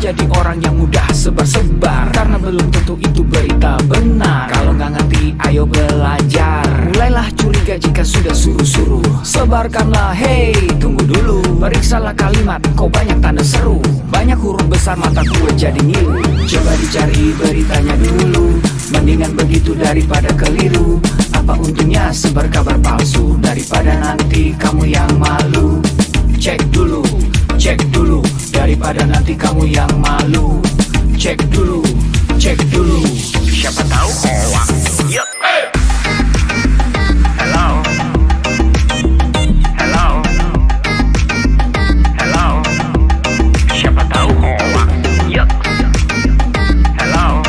menjadi orang yang mudah sebar-sebar, karena belum tentu itu berita benar. Kalau nggak ngerti, ayo belajar. Mulailah curiga jika sudah suruh-suruh. Sebarkanlah, hey, tunggu dulu. Periksalah kalimat, kok banyak tanda seru. Banyak huruf besar, mata gue jadi ngilu. Coba dicari beritanya dulu, mendingan begitu daripada keliru. Apa untungnya sebar kabar palsu, daripada nanti kamu yang malu. Cek dulu, daripada nanti kamu yang malu. Cek dulu, siapa tahu hoax. Yup. Hello, siapa tahu hoax. Yup. Hello,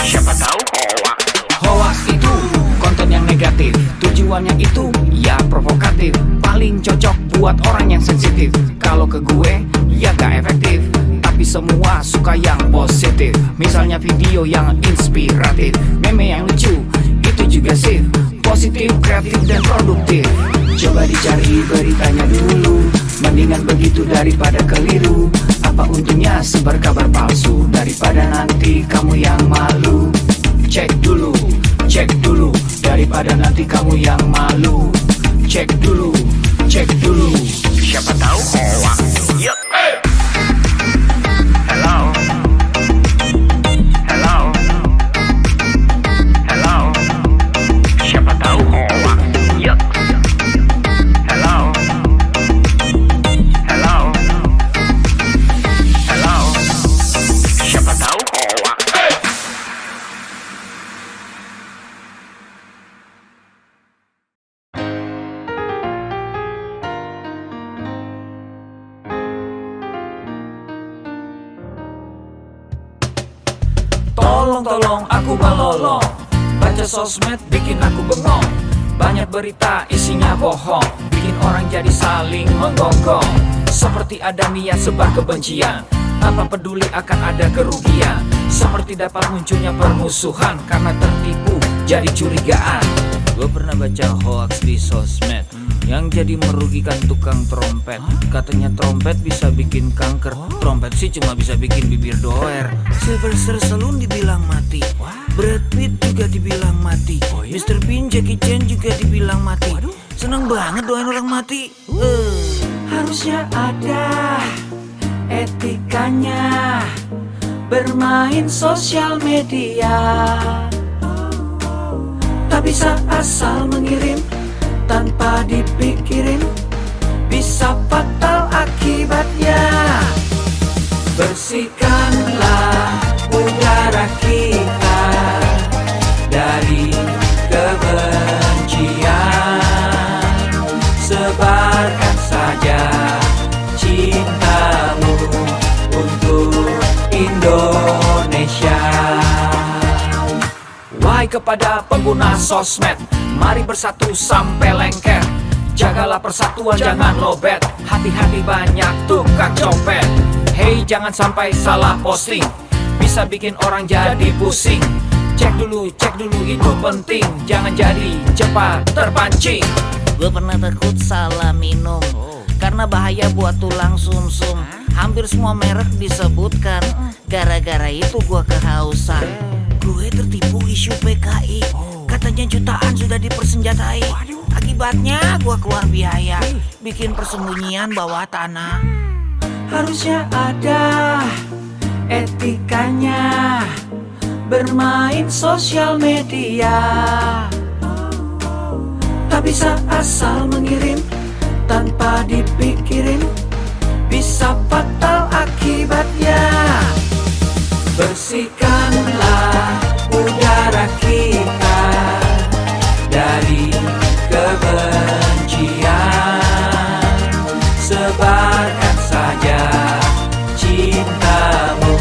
siapa tahu hoax. Hoax itu konten yang negatif, tujuannya itu ya provokatif. Paling cocok buat orang yang sensitif. Kalau ke gue ya gak efektif, tapi semua suka yang positif. Misalnya video yang inspiratif, meme yang lucu, itu juga sih positif, kreatif, dan produktif. Coba dicari beritanya dulu, mendingan begitu daripada keliru. Apa untungnya sebar kabar palsu, daripada nanti kamu yang malu. Cek dulu, daripada nanti kamu yang malu. Cek dulu, siapa tahu hoax. Yup. Hello, siapa tahu hoax. Yup. Hello, siapa tahu hoax. Tolong aku melolong, baca sosmed bikin aku bengong. Banyak berita isinya bohong, bikin orang jadi saling menggonggong. Seperti ada niat sebar kebencian, tanpa peduli akan ada kerugian. Seperti dapat munculnya permusuhan, karena tertipu jadi curigaan. Gue pernah baca hoax di sosmed, yang jadi merugikan tukang trompet. Katanya trompet bisa bikin kanker, trompet sih cuma bisa bikin bibir doer. Sylvester Stallone dibilang mati, Brad Pitt juga dibilang mati, Mr. Bean, Jackie Chan juga dibilang mati. Seneng banget doain orang mati. Harusnya ada etikanya bermain sosial media. Tak bisa asal mengirim tanpa dipikirin, bisa fatal akibatnya. Bersihkanlah udara kita dari kebencian. Sebarkan saja cintamu untuk Indonesia. Wahai kepada pengguna sosmed, mari bersatu sampai lengket. Jagalah persatuan, jangan lobet. Hati-hati banyak tukang copet. Hey, jangan sampai salah posting, bisa bikin orang jadi pusing. Cek dulu itu penting, jangan jadi cepat terpancing. Gue pernah takut salah minum, karena bahaya buat tulang sumsum. Hampir semua merek disebutkan, gara-gara itu gue kehausan. Gue tertipu isu PKI, katanya jutaan sudah dipersenjatai. Akibatnya gue keluar biaya, bikin persembunyian bawah tanah. Harusnya ada etikanya bermain sosial media. Tak bisa asal mengirim tanpa dipikirin, bisa fatal akibatnya. Bersihkanlah udara kita dari kebencian. Sebarkan saja cintamu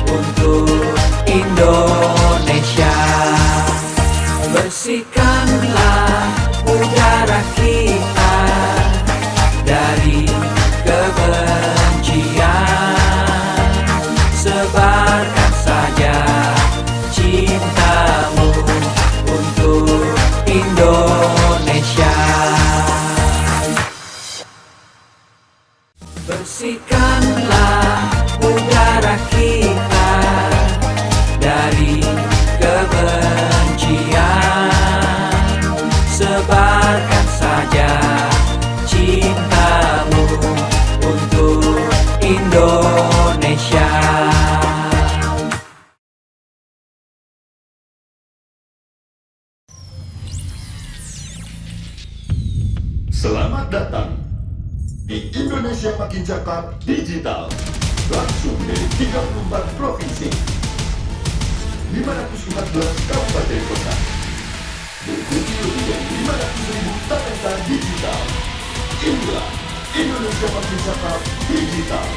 untuk Indonesia. Bersihkanlah udara kita dari kebencian. Sebarkan saja cintamu untuk Indonesia. Tebarkan saja cintamu untuk Indonesia. Selamat datang di Indonesia Makin Cakap Digital, langsung dari 34 provinsi, 514 kabupaten kota, diikuti lebih dari 500.000 talenta digital. Inilah Indonesia Makin Cakap Digital.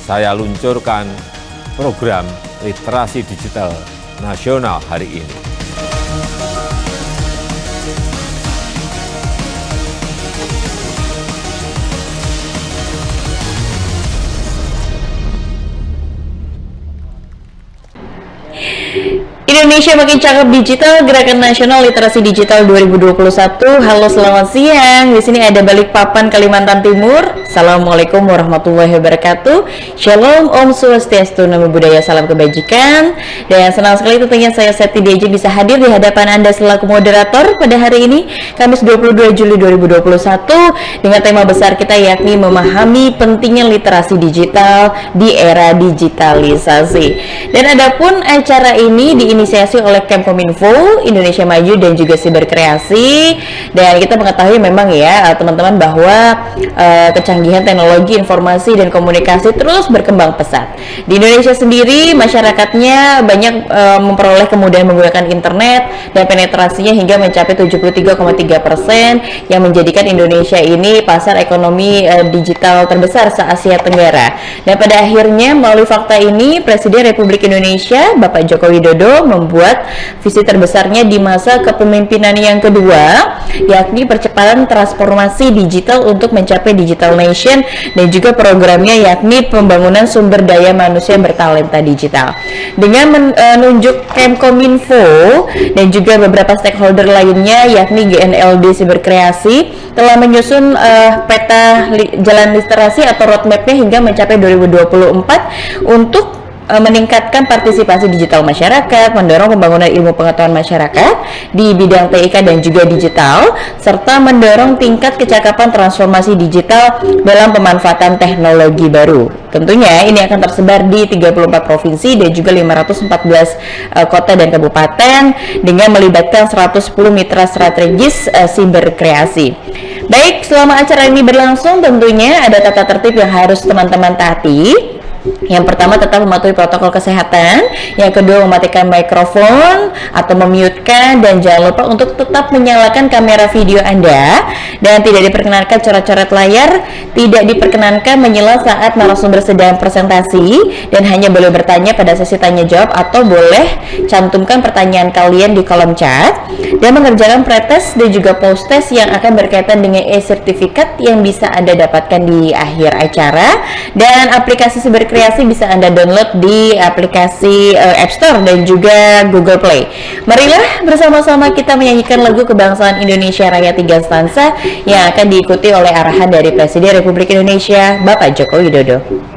Saya luncurkan program literasi digital nasional hari ini. Indonesia Makin Cakep Digital, Gerakan Nasional Literasi Digital 2021. Halo, selamat siang. Di sini ada Balikpapan, Kalimantan Timur. Assalamualaikum warahmatullahi wabarakatuh. Shalom, Om Swastiastu, Namo Buddhaya, salam kebajikan. Dan senang sekali tentunya saya Seti DJ bisa hadir di hadapan Anda selaku moderator pada hari ini, Kamis 22 Juli 2021, dengan tema besar kita yakni memahami pentingnya literasi digital di era digitalisasi. Dan adapun acara ini diinisiasi oleh Kemkominfo, Indonesia Maju dan juga Siberkreasi. Dan kita mengetahui memang ya teman-teman bahwa kecanggihan teknologi informasi dan komunikasi terus berkembang pesat. Di Indonesia sendiri masyarakatnya banyak memperoleh kemudahan menggunakan internet dan penetrasinya hingga mencapai 73,3%, yang menjadikan Indonesia ini pasar ekonomi digital terbesar se-Asia Tenggara. Dan pada akhirnya melalui fakta ini Presiden Republik Indonesia Bapak Joko Widodo membuat visi terbesarnya di masa kepemimpinan yang kedua, yakni percepatan transformasi digital untuk mencapai digital nation, dan juga programnya yakni pembangunan sumber daya manusia bertalenta digital. Dengan menunjuk Kemkominfo dan juga beberapa stakeholder lainnya yakni GNLD Siberkreasi telah menyusun peta jalan literasi atau roadmapnya hingga mencapai 2024 untuk meningkatkan partisipasi digital masyarakat, mendorong pembangunan ilmu pengetahuan masyarakat di bidang TIK dan juga digital, serta mendorong tingkat kecakapan transformasi digital dalam pemanfaatan teknologi baru. Tentunya ini akan tersebar di 34 provinsi dan juga 514 kota dan kabupaten dengan melibatkan 110 mitra strategis siberkreasi. Baik, selama acara ini berlangsung tentunya ada tata tertib yang harus teman-teman taati. Yang pertama, tetap mematuhi protokol kesehatan. Yang kedua, mematikan mikrofon atau memute-kan, dan jangan lupa untuk tetap menyalakan kamera video Anda, dan tidak diperkenankan coret-coret layar, tidak diperkenankan menyela saat narasumber sedang presentasi, dan hanya boleh bertanya pada sesi tanya jawab atau boleh cantumkan pertanyaan kalian di kolom chat, dan mengerjakan pretest dan juga post-test yang akan berkaitan dengan e-sertifikat yang bisa Anda dapatkan di akhir acara. Dan aplikasi Siberkreasi bisa Anda download di aplikasi App Store dan juga Google Play. Marilah bersama-sama kita menyanyikan lagu kebangsaan Indonesia Raya 3 stansa yang akan diikuti oleh arahan dari Presiden Republik Indonesia Bapak Joko Widodo. Indonesia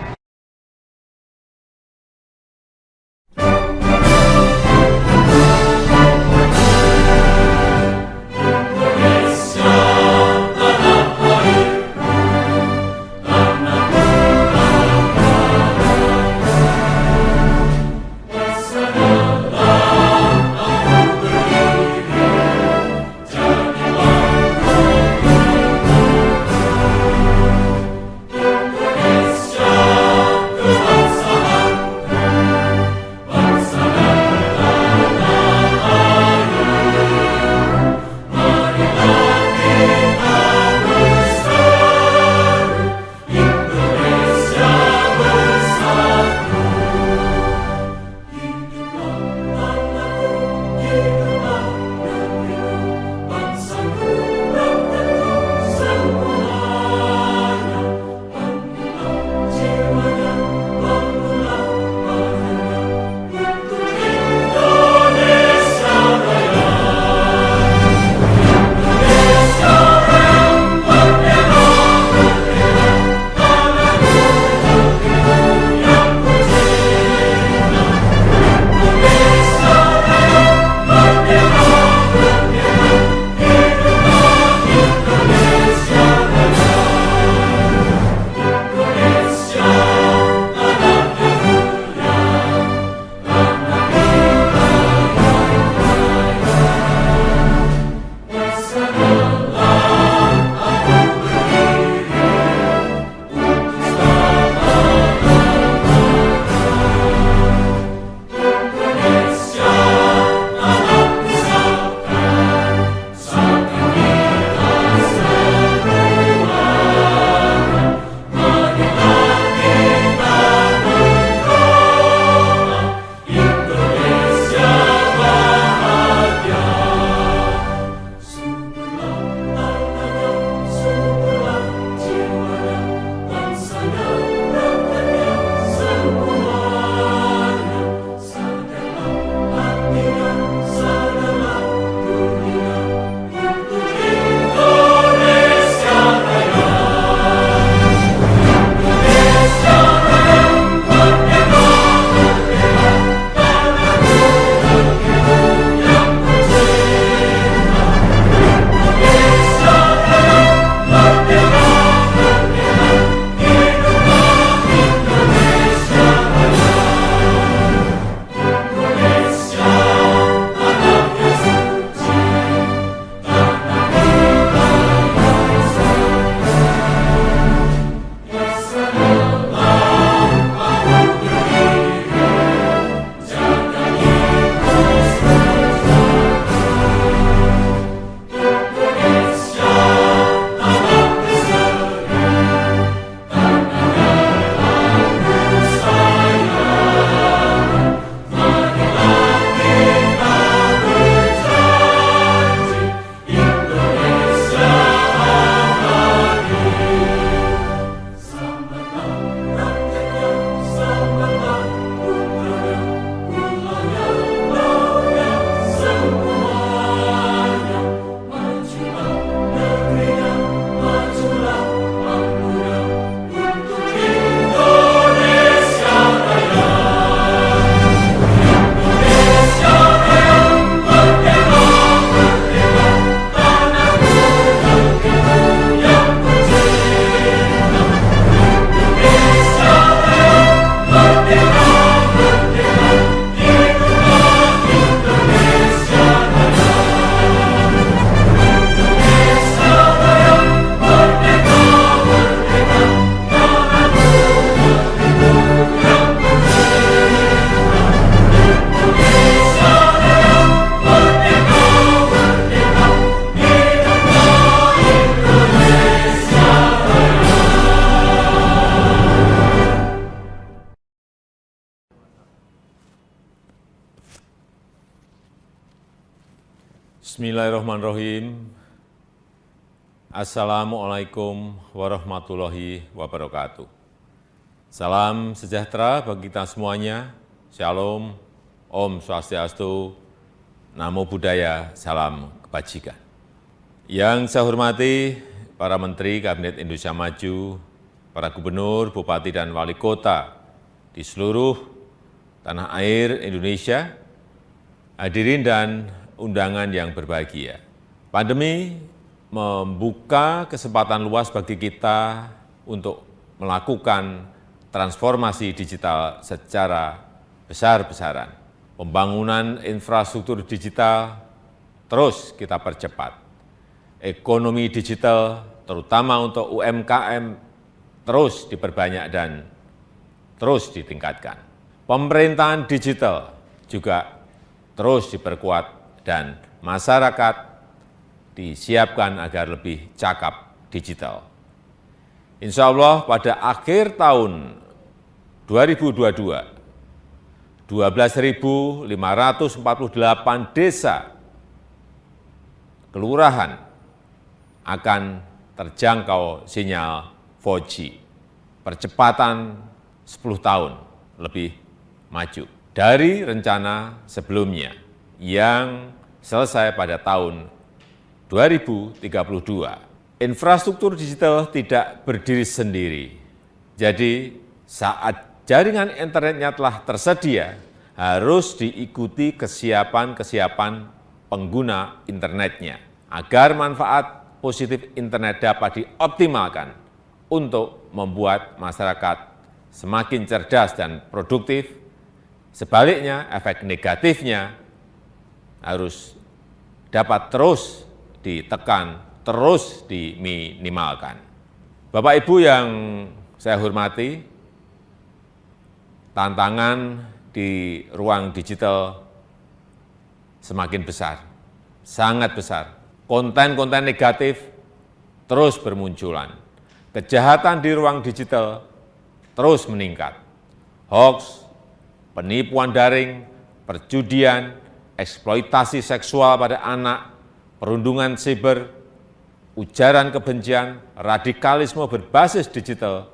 Bismillahirrahmanirrahim. Assalamualaikum warahmatullahi wabarakatuh. Salam sejahtera bagi kita semuanya. Shalom, Om Swastiastu, Namo Buddhaya, salam kebajikan. Yang saya hormati para Menteri Kabinet Indonesia Maju, para Gubernur, Bupati, dan Wali Kota di seluruh tanah air Indonesia, hadirin dan undangan yang berbahagia. Pandemi membuka kesempatan luas bagi kita untuk melakukan transformasi digital secara besar-besaran. Pembangunan infrastruktur digital terus kita percepat. Ekonomi digital, terutama untuk UMKM, terus diperbanyak dan terus ditingkatkan. Pemerintahan digital juga terus diperkuat dan masyarakat disiapkan agar lebih cakap digital. Insya Allah pada akhir tahun 2022, 12.548 desa kelurahan akan terjangkau sinyal 4G. Percepatan 10 tahun lebih maju dari rencana sebelumnya yang selesai pada tahun 2032. Infrastruktur digital tidak berdiri sendiri. Jadi saat jaringan internetnya telah tersedia, harus diikuti kesiapan pengguna internetnya agar manfaat positif internet dapat dioptimalkan untuk membuat masyarakat semakin cerdas dan produktif. Sebaliknya, efek negatifnya harus dapat terus ditekan, terus diminimalkan. Bapak Ibu yang saya hormati, tantangan di ruang digital semakin besar, sangat besar. Konten-konten negatif terus bermunculan. Kejahatan di ruang digital terus meningkat. Hoax, penipuan daring, perjudian, eksploitasi seksual pada anak, perundungan siber, ujaran kebencian, radikalisme berbasis digital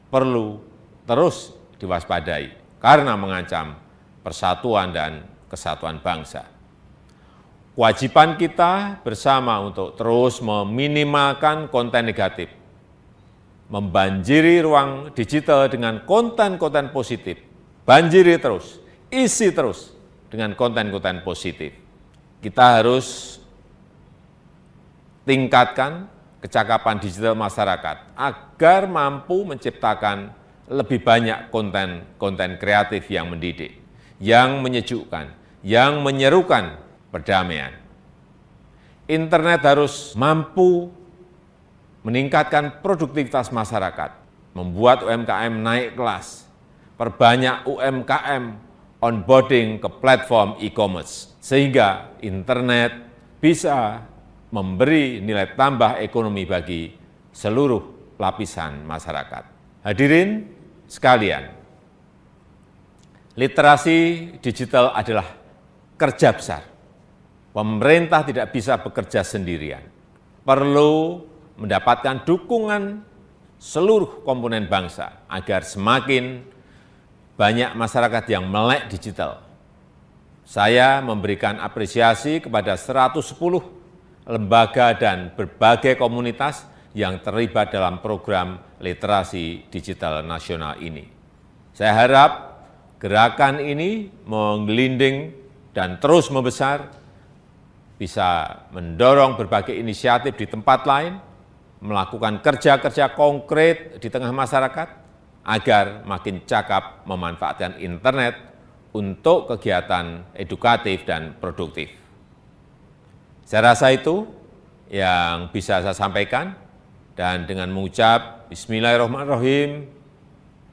perlu terus diwaspadai karena mengancam persatuan dan kesatuan bangsa. Kewajiban kita bersama untuk terus meminimalkan konten negatif, membanjiri ruang digital dengan konten-konten positif, banjiri terus, isi terus dengan konten-konten positif. Kita harus tingkatkan kecakapan digital masyarakat agar mampu menciptakan lebih banyak konten-konten kreatif yang mendidik, yang menyejukkan, yang menyerukan perdamaian. Internet harus mampu meningkatkan produktivitas masyarakat, membuat UMKM naik kelas, perbanyak UMKM onboarding ke platform e-commerce, sehingga internet bisa memberi nilai tambah ekonomi bagi seluruh lapisan masyarakat. Hadirin sekalian, literasi digital adalah kerja besar. Pemerintah tidak bisa bekerja sendirian. Perlu mendapatkan dukungan seluruh komponen bangsa agar semakin banyak masyarakat yang melek digital. Saya memberikan apresiasi kepada 110 lembaga dan berbagai komunitas yang terlibat dalam program literasi digital nasional ini. Saya harap gerakan ini menggelinding dan terus membesar, bisa mendorong berbagai inisiatif di tempat lain, melakukan kerja-kerja konkret di tengah masyarakat, agar makin cakap memanfaatkan internet untuk kegiatan edukatif dan produktif. Saya rasa itu yang bisa saya sampaikan, dan dengan mengucap Bismillahirrahmanirrahim,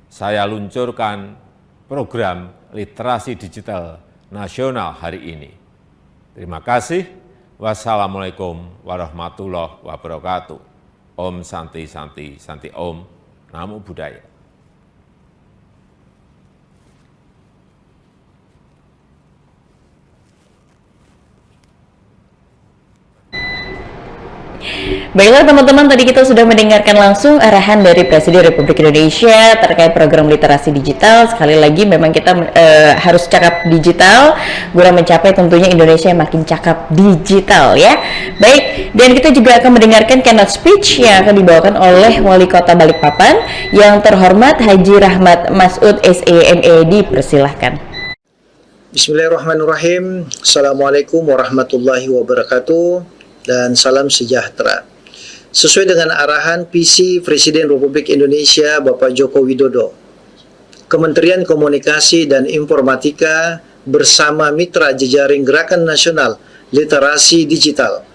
saya luncurkan program literasi digital nasional hari ini. Terima kasih. Wassalamualaikum warahmatullahi wabarakatuh. Om Santi Santi Santi Om. Namo Buddhaya. Baiklah teman-teman, tadi kita sudah mendengarkan langsung arahan dari Presiden Republik Indonesia terkait program literasi digital. Sekali lagi memang kita harus cakap digital guna mencapai tentunya Indonesia yang makin cakap digital ya. Baik, dan kita juga akan mendengarkan keynote speech yang akan dibawakan oleh Wali Kota Balikpapan yang terhormat Haji Rahmat Masud SEME. Dipersilahkan. Bismillahirrahmanirrahim. Assalamualaikum warahmatullahi wabarakatuh dan salam sejahtera. Sesuai dengan arahan visi Presiden Republik Indonesia Bapak Joko Widodo, Kementerian Komunikasi dan Informatika bersama mitra jejaring Gerakan Nasional Literasi Digital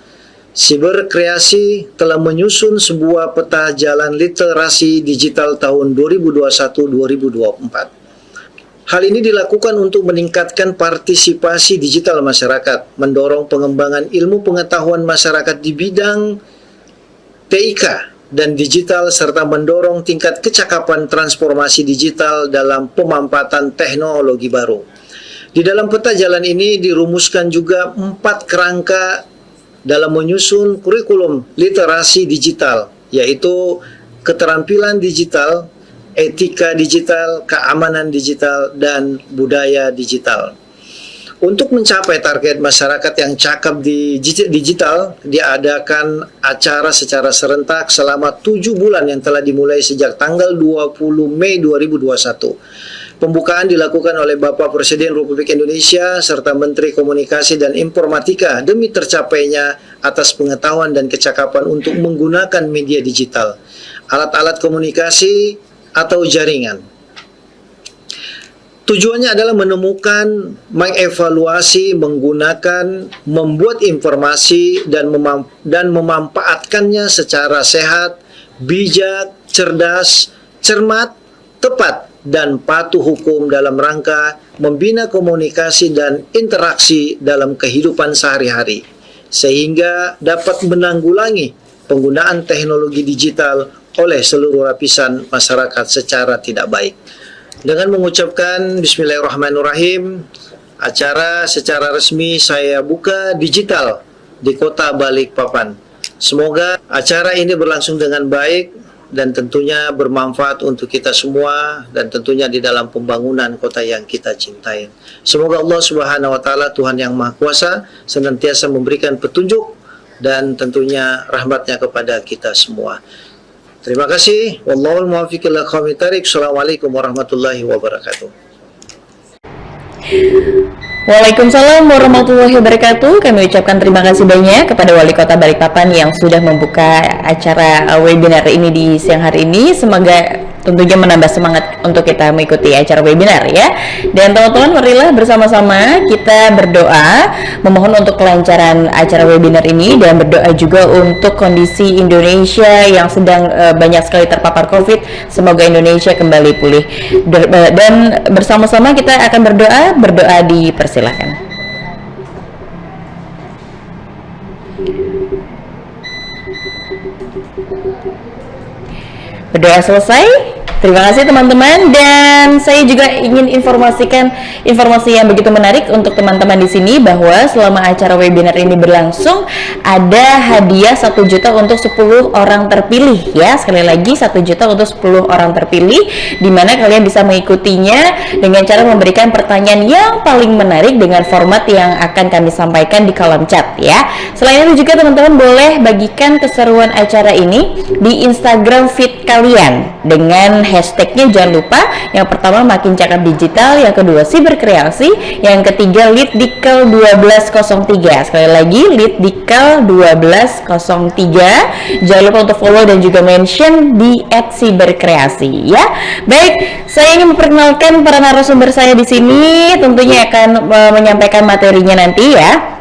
Siberkreasi telah menyusun sebuah peta jalan literasi digital tahun 2021-2024. Hal ini dilakukan untuk meningkatkan partisipasi digital masyarakat, mendorong pengembangan ilmu pengetahuan masyarakat di bidang TIK dan digital, serta mendorong tingkat kecakapan transformasi digital dalam pemanfaatan teknologi baru. Di dalam peta jalan ini dirumuskan juga 4 kerangka dalam menyusun kurikulum literasi digital, yaitu keterampilan digital, etika digital, keamanan digital, dan budaya digital. Untuk mencapai target masyarakat yang cakap di digital, diadakan acara secara serentak selama 7 bulan yang telah dimulai sejak tanggal 20 Mei 2021. Pembukaan dilakukan oleh Bapak Presiden Republik Indonesia serta Menteri Komunikasi dan Informatika demi tercapainya atas pengetahuan dan kecakapan untuk menggunakan media digital, alat-alat komunikasi atau jaringan. Tujuannya adalah menemukan, mengevaluasi, menggunakan, membuat informasi dan memanfaatkannya secara sehat, bijak, cerdas, cermat, tepat, dan patuh hukum dalam rangka membina komunikasi dan interaksi dalam kehidupan sehari-hari, sehingga dapat menanggulangi penggunaan teknologi digital oleh seluruh lapisan masyarakat secara tidak baik. Dengan mengucapkan Bismillahirrahmanirrahim, acara secara resmi saya buka digital di Kota Balikpapan. Semoga acara ini berlangsung dengan baik dan tentunya bermanfaat untuk kita semua dan tentunya di dalam pembangunan kota yang kita cintai. Semoga Allah Subhanahu wa taala, Tuhan yang Maha Kuasa, senantiasa memberikan petunjuk dan tentunya rahmatnya kepada kita semua. Terima kasih. Wallahul muwaffiq ila aqwamit thariq. Assalamualaikum warahmatullahi wabarakatuh. Waalaikumsalam warahmatullahi wabarakatuh. Kami ucapkan terima kasih banyak kepada Wali Kota Balikpapan yang sudah membuka acara webinar ini di siang hari ini. Semoga tentunya menambah semangat untuk kita mengikuti acara webinar ya. Dan teman-teman, marilah bersama-sama kita berdoa memohon untuk kelancaran acara webinar ini dan berdoa juga untuk kondisi Indonesia yang sedang banyak sekali terpapar COVID. Semoga Indonesia kembali pulih. Dan bersama-sama kita akan berdoa dipersilahkan. Berdoa selesai. Terima kasih teman-teman, dan saya juga ingin informasikan informasi yang begitu menarik untuk teman-teman di sini bahwa selama acara webinar ini berlangsung ada hadiah 1 juta untuk 10 orang terpilih ya. Sekali lagi 1 juta untuk 10 orang terpilih, di mana kalian bisa mengikutinya dengan cara memberikan pertanyaan yang paling menarik dengan format yang akan kami sampaikan di kolom chat ya. Selain itu juga teman-teman boleh bagikan keseruan acara ini di Instagram feed kalian dengan hashtagnya, jangan lupa yang pertama makin cakap digital, yang kedua siberkreasi, yang ketiga Litdikal 1203. Sekali lagi Litdikal 1203. Jangan lupa untuk follow dan juga mention di @siberkreasi ya. Baik, saya ingin memperkenalkan para narasumber saya di sini, tentunya akan menyampaikan materinya nanti ya.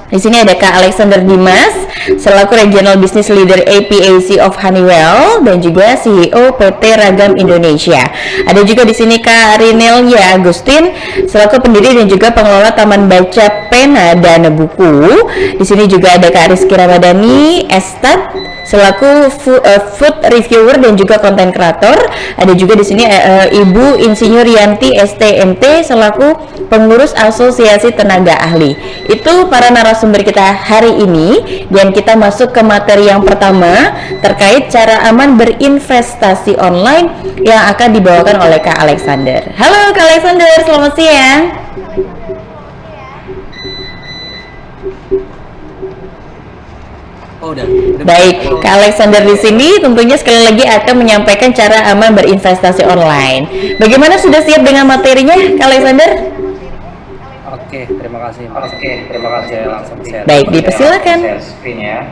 Di sini ada Kak Alexander Dimas selaku Regional Business Leader APAC of Honeywell dan juga CEO PT Ragam Indonesia. Ada juga di sini Kak Rinelia Agustin selaku pendiri dan juga pengelola Taman Baca Pena dan Buku. Di sini juga ada Kak Rizky Ramadhani Estat selaku food reviewer dan juga konten kreator. Ada juga di sini Ibu Insinyur Yanti STMT selaku pengurus Asosiasi Tenaga Ahli. Itu para narasumber kita hari ini, dan kita masuk ke materi yang pertama terkait cara aman berinvestasi online yang akan dibawakan oleh Kak Alexander. Halo Kak Alexander, selamat siang. Baik, Kak Alexander di sini tentunya sekali lagi akan menyampaikan cara aman berinvestasi online. Bagaimana, sudah siap dengan materinya, Kak Alexander? Oke, terima kasih. Saya langsung share. Baik, dipersilakan. Share screen ya.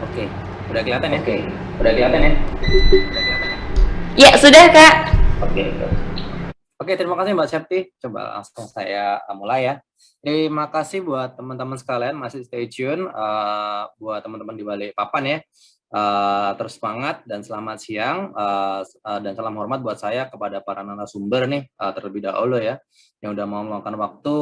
Oke, udah kelihatan ya? Ya, sudah Kak. Oke, terima kasih Mbak Septi. Coba langsung saya mulai ya. Terima kasih buat teman-teman sekalian masih stay tune. Buat teman-teman di Balikpapan ya. Terus semangat dan selamat siang. Dan salam hormat buat saya kepada para narasumber nih terlebih dahulu ya. Yang udah mau meluangkan waktu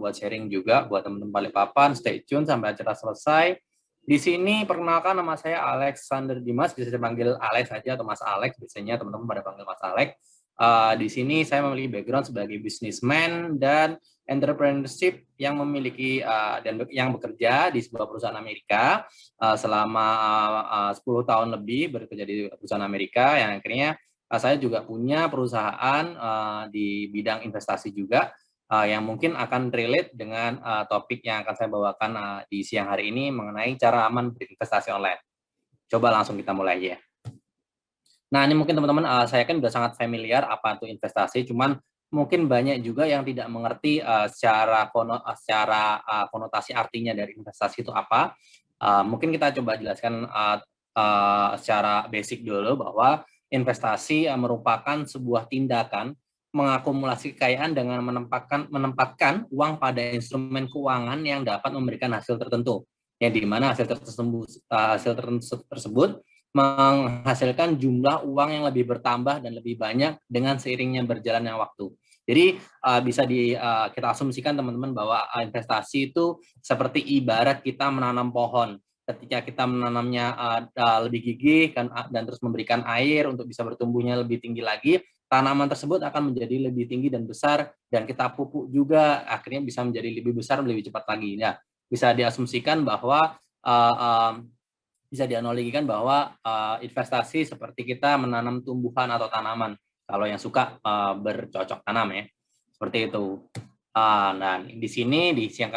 buat sharing juga buat teman-teman Balikpapan. Stay tune sampai acara selesai. Di sini perkenalkan, nama saya Alexander Dimas, bisa dipanggil Alex saja atau Mas Alex. Biasanya teman-teman pada panggil Mas Alex. Di sini saya memiliki background sebagai businessman dan entrepreneurship yang memiliki dan yang bekerja di sebuah perusahaan Amerika selama 10 tahun lebih bekerja di perusahaan Amerika, yang akhirnya saya juga punya perusahaan di bidang investasi juga yang mungkin akan relate dengan topik yang akan saya bawakan di siang hari ini mengenai cara aman berinvestasi online. Coba langsung kita mulai ya. Nah, ini mungkin teman-teman, saya kan sudah sangat familiar apa itu investasi, cuman mungkin banyak juga yang tidak mengerti secara konotasi artinya dari investasi itu apa. Mungkin kita coba jelaskan secara basic dulu bahwa investasi merupakan sebuah tindakan mengakumulasi kekayaan dengan menempatkan uang pada instrumen keuangan yang dapat memberikan hasil tertentu, yang dimana hasil tersebut menghasilkan jumlah uang yang lebih bertambah dan lebih banyak dengan seiringnya berjalannya waktu. Jadi bisa kita asumsikan teman-teman bahwa investasi itu seperti ibarat kita menanam pohon. Ketika kita menanamnya lebih gigih dan terus memberikan air untuk bisa bertumbuhnya lebih tinggi lagi, tanaman tersebut akan menjadi lebih tinggi dan besar, dan kita pupuk juga akhirnya bisa menjadi lebih besar, lebih cepat lagi. Nah, bisa diasumsikan bahwa bisa dianalogikan bahwa investasi seperti kita menanam tumbuhan atau tanaman, kalau yang suka bercocok tanam ya, seperti itu. Nah, di sini di siang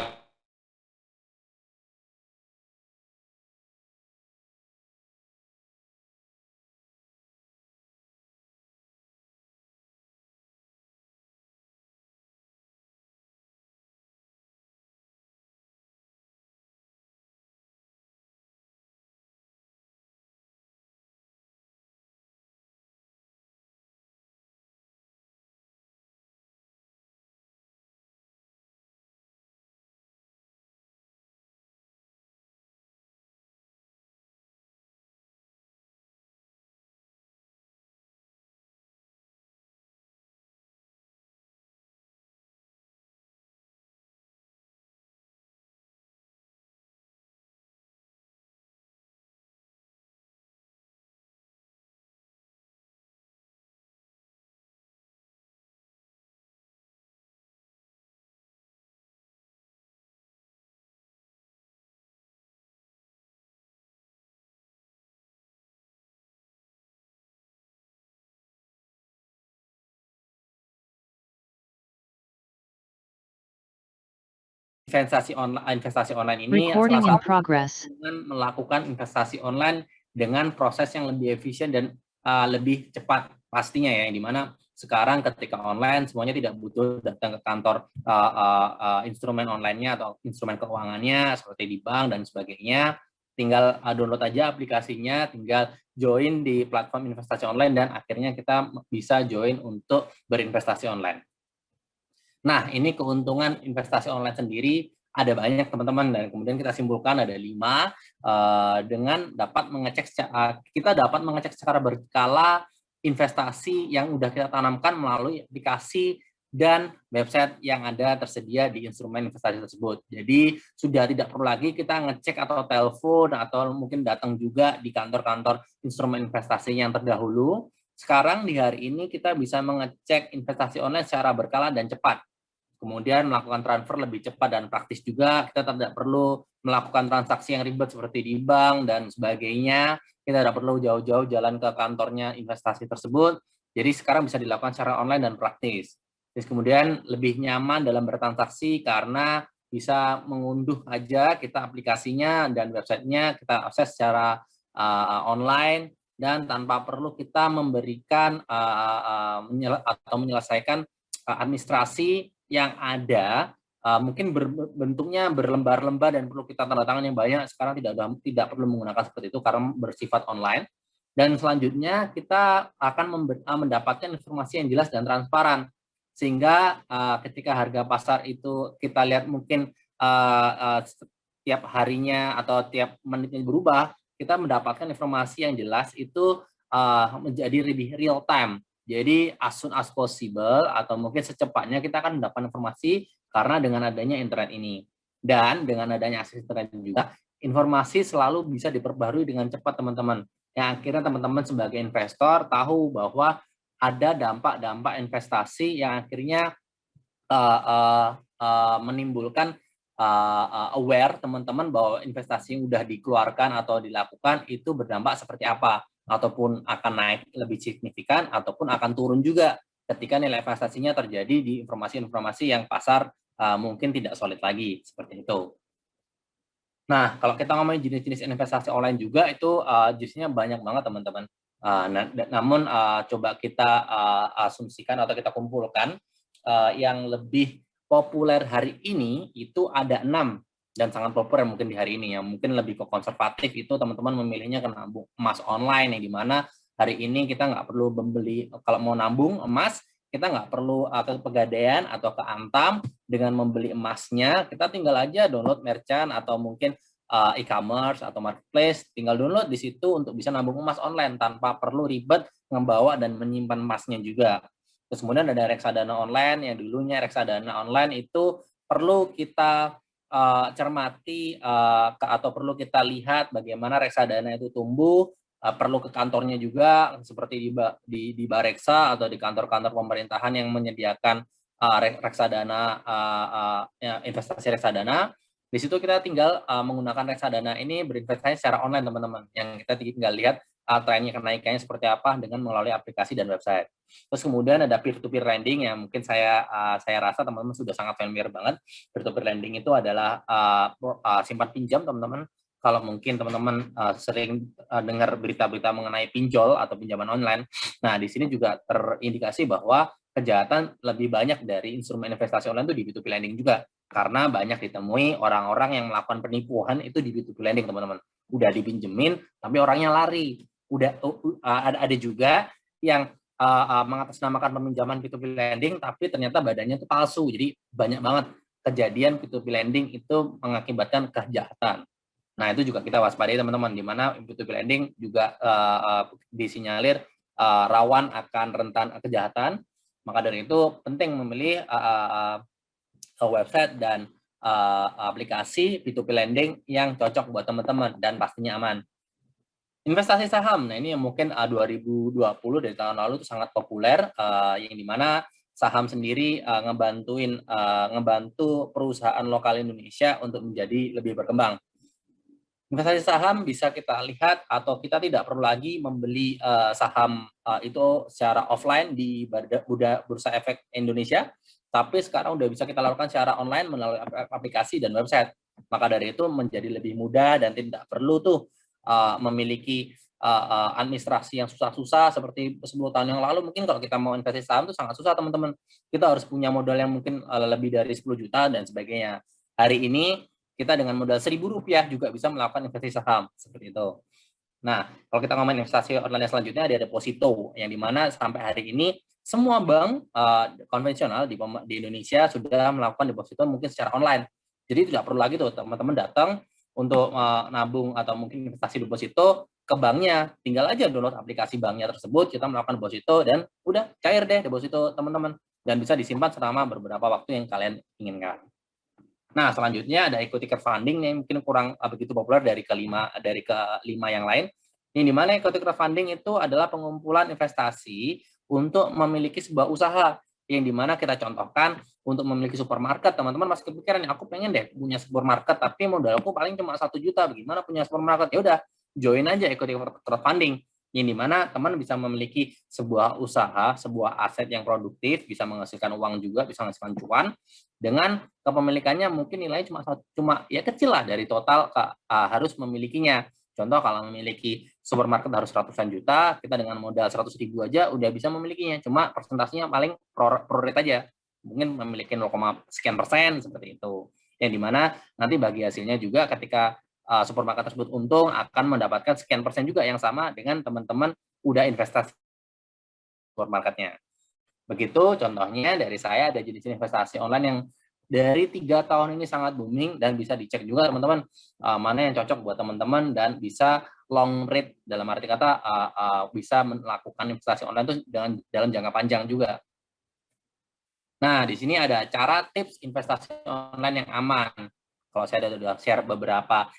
investasi online ini salah satu dengan melakukan investasi online dengan proses yang lebih efisien dan lebih cepat pastinya ya, yang dimana sekarang ketika online semuanya tidak butuh datang ke kantor instrumen online-nya atau instrumen keuangannya seperti di bank dan sebagainya, tinggal download aja aplikasinya, tinggal join di platform investasi online dan akhirnya kita bisa join untuk berinvestasi online. Nah, ini keuntungan investasi online sendiri ada banyak teman-teman, dan kemudian kita simpulkan ada 5 dengan kita dapat mengecek secara berkala investasi yang sudah kita tanamkan melalui aplikasi dan website yang ada tersedia di instrumen investasi tersebut. Jadi sudah tidak perlu lagi kita ngecek atau telepon atau mungkin datang juga di kantor-kantor instrumen investasi yang terdahulu. Sekarang di hari ini kita bisa mengecek investasi online secara berkala dan cepat. Kemudian melakukan transfer lebih cepat dan praktis juga. Kita tidak perlu melakukan transaksi yang ribet seperti di bank dan sebagainya. Kita tidak perlu jauh-jauh jalan ke kantornya investasi tersebut. Jadi sekarang bisa dilakukan secara online dan praktis. Terus kemudian lebih nyaman dalam bertransaksi karena bisa mengunduh aja kita aplikasinya dan websitenya kita akses secara online dan tanpa perlu kita memberikan atau menyelesaikan administrasi yang ada mungkin bentuknya berlembar-lembar dan perlu kita tanda tangan yang banyak. Sekarang tidak perlu menggunakan seperti itu karena bersifat online. Dan selanjutnya kita akan mendapatkan informasi yang jelas dan transparan. Sehingga ketika harga pasar itu kita lihat mungkin tiap harinya atau tiap menitnya berubah, kita mendapatkan informasi yang jelas itu menjadi lebih real time. Jadi as soon as possible atau mungkin secepatnya kita akan mendapatkan informasi karena dengan adanya internet ini. Dan dengan adanya akses internet juga, informasi selalu bisa diperbarui dengan cepat teman-teman. Yang akhirnya teman-teman sebagai investor tahu bahwa ada dampak-dampak investasi yang akhirnya menimbulkan aware teman-teman bahwa investasi yang sudah dikeluarkan atau dilakukan itu berdampak seperti apa, ataupun akan naik lebih signifikan ataupun akan turun juga ketika nilai investasinya terjadi di informasi-informasi yang pasar mungkin tidak solid lagi, seperti itu. Nah, kalau kita ngomongin jenis-jenis investasi online juga itu jenisnya banyak banget teman-teman. Namun coba kita asumsikan atau kita kumpulkan yang lebih populer hari ini itu ada 6 dan sangat populer mungkin di hari ini, yang mungkin lebih ke konservatif itu teman-teman memilihnya ke nabung emas online, yang dimana hari ini kita nggak perlu membeli, kalau mau nabung emas kita nggak perlu ke Pegadaian atau ke Antam dengan membeli emasnya, kita tinggal aja download merchant atau mungkin e-commerce atau marketplace, tinggal download di situ untuk bisa nabung emas online tanpa perlu ribet membawa dan menyimpan emasnya juga. Terus kemudian ada reksadana online, yang dulunya reksadana online itu perlu kita cermati atau perlu kita lihat bagaimana reksadana itu tumbuh, perlu ke kantornya juga seperti di Bareksa atau di kantor-kantor pemerintahan yang menyediakan reksadana, investasi reksadana. Di situ kita tinggal menggunakan reksadana ini berinvestasi secara online teman-teman, yang kita tinggal lihat trennya kenaikannya seperti apa dengan melalui aplikasi dan website. Terus kemudian ada peer-to-peer lending yang mungkin saya rasa teman-teman sudah sangat familiar banget. Peer-to-peer lending itu adalah simpan pinjam teman-teman. Kalau mungkin teman-teman sering dengar berita-berita mengenai pinjol atau pinjaman online, nah di sini juga terindikasi bahwa kejahatan lebih banyak dari instrumen investasi online itu di P2P lending juga. Karena banyak ditemui orang-orang yang melakukan penipuan itu di P2P lending teman-teman. Udah dipinjemin tapi orangnya lari. Ada juga yang mengatasnamakan peminjaman P2P lending tapi ternyata badannya itu palsu. Jadi banyak banget kejadian P2P lending itu mengakibatkan kejahatan. Nah, itu juga kita waspadai teman-teman, di mana P2P lending juga disinyalir rawan akan rentan kejahatan. Maka dari itu penting memilih website dan aplikasi P2P lending yang cocok buat teman-teman dan pastinya aman. Investasi saham, nah ini yang mungkin 2020 dari tahun lalu itu sangat populer, yang dimana saham sendiri ngebantu perusahaan lokal Indonesia untuk menjadi lebih berkembang. Investasi saham bisa kita lihat atau kita tidak perlu lagi membeli saham itu secara offline di Bursa Efek Indonesia, tapi sekarang udah bisa kita lakukan secara online melalui aplikasi dan website. Maka dari itu menjadi lebih mudah dan tidak perlu tuh memiliki administrasi yang susah-susah seperti 10 tahun yang lalu. Mungkin kalau kita mau investasi saham itu sangat susah teman-teman. Kita harus punya modal yang mungkin lebih dari 10 juta dan sebagainya. Hari ini kita dengan modal Rp1.000 juga bisa melakukan investasi saham seperti itu. Nah, kalau kita ngomongin investasi online selanjutnya ada deposito, yang dimana sampai hari ini semua bank konvensional di Indonesia sudah melakukan deposito mungkin secara online. Jadi tidak perlu lagi tuh teman-teman datang untuk nabung atau mungkin investasi deposito ke banknya, tinggal aja download aplikasi banknya tersebut, kita melakukan deposito dan udah cair deh deposito teman-teman. dan bisa disimpan selama beberapa waktu yang kalian inginkan. Nah, selanjutnya ada equity crowdfunding yang mungkin kurang begitu populer dari kelima yang lain. Yang dimana equity crowdfunding itu adalah pengumpulan investasi untuk memiliki sebuah usaha. Yang dimana kita contohkan untuk memiliki supermarket, teman-teman masih kepikiran, aku pengen deh punya supermarket, tapi modalku paling cuma 1 juta, bagaimana punya supermarket? Ya udah, join aja equity crowdfunding. Yang dimana teman bisa memiliki sebuah usaha, sebuah aset yang produktif, bisa menghasilkan uang juga, bisa menghasilkan cuan, dengan kepemilikannya mungkin nilainya cuma ya kecil lah dari total harus memilikinya. Contoh kalau memiliki supermarket harus ratusan juta, kita dengan modal 100.000 aja udah bisa memilikinya. Cuma persentasenya paling pro rate aja. Mungkin memiliki 0, sekian persen seperti itu. Yang dimana nanti bagi hasilnya juga ketika supermarket tersebut untung akan mendapatkan sekian persen juga yang sama dengan teman-teman udah investasi supermarketnya. Begitu contohnya dari saya, ada jenis investasi online yang dari 3 tahun ini sangat booming dan bisa dicek juga teman-teman mana yang cocok buat teman-teman dan bisa long rate, dalam arti kata bisa melakukan investasi online itu dalam jangka panjang juga. Nah, di sini ada cara tips investasi online yang aman. Kalau saya sudah share beberapa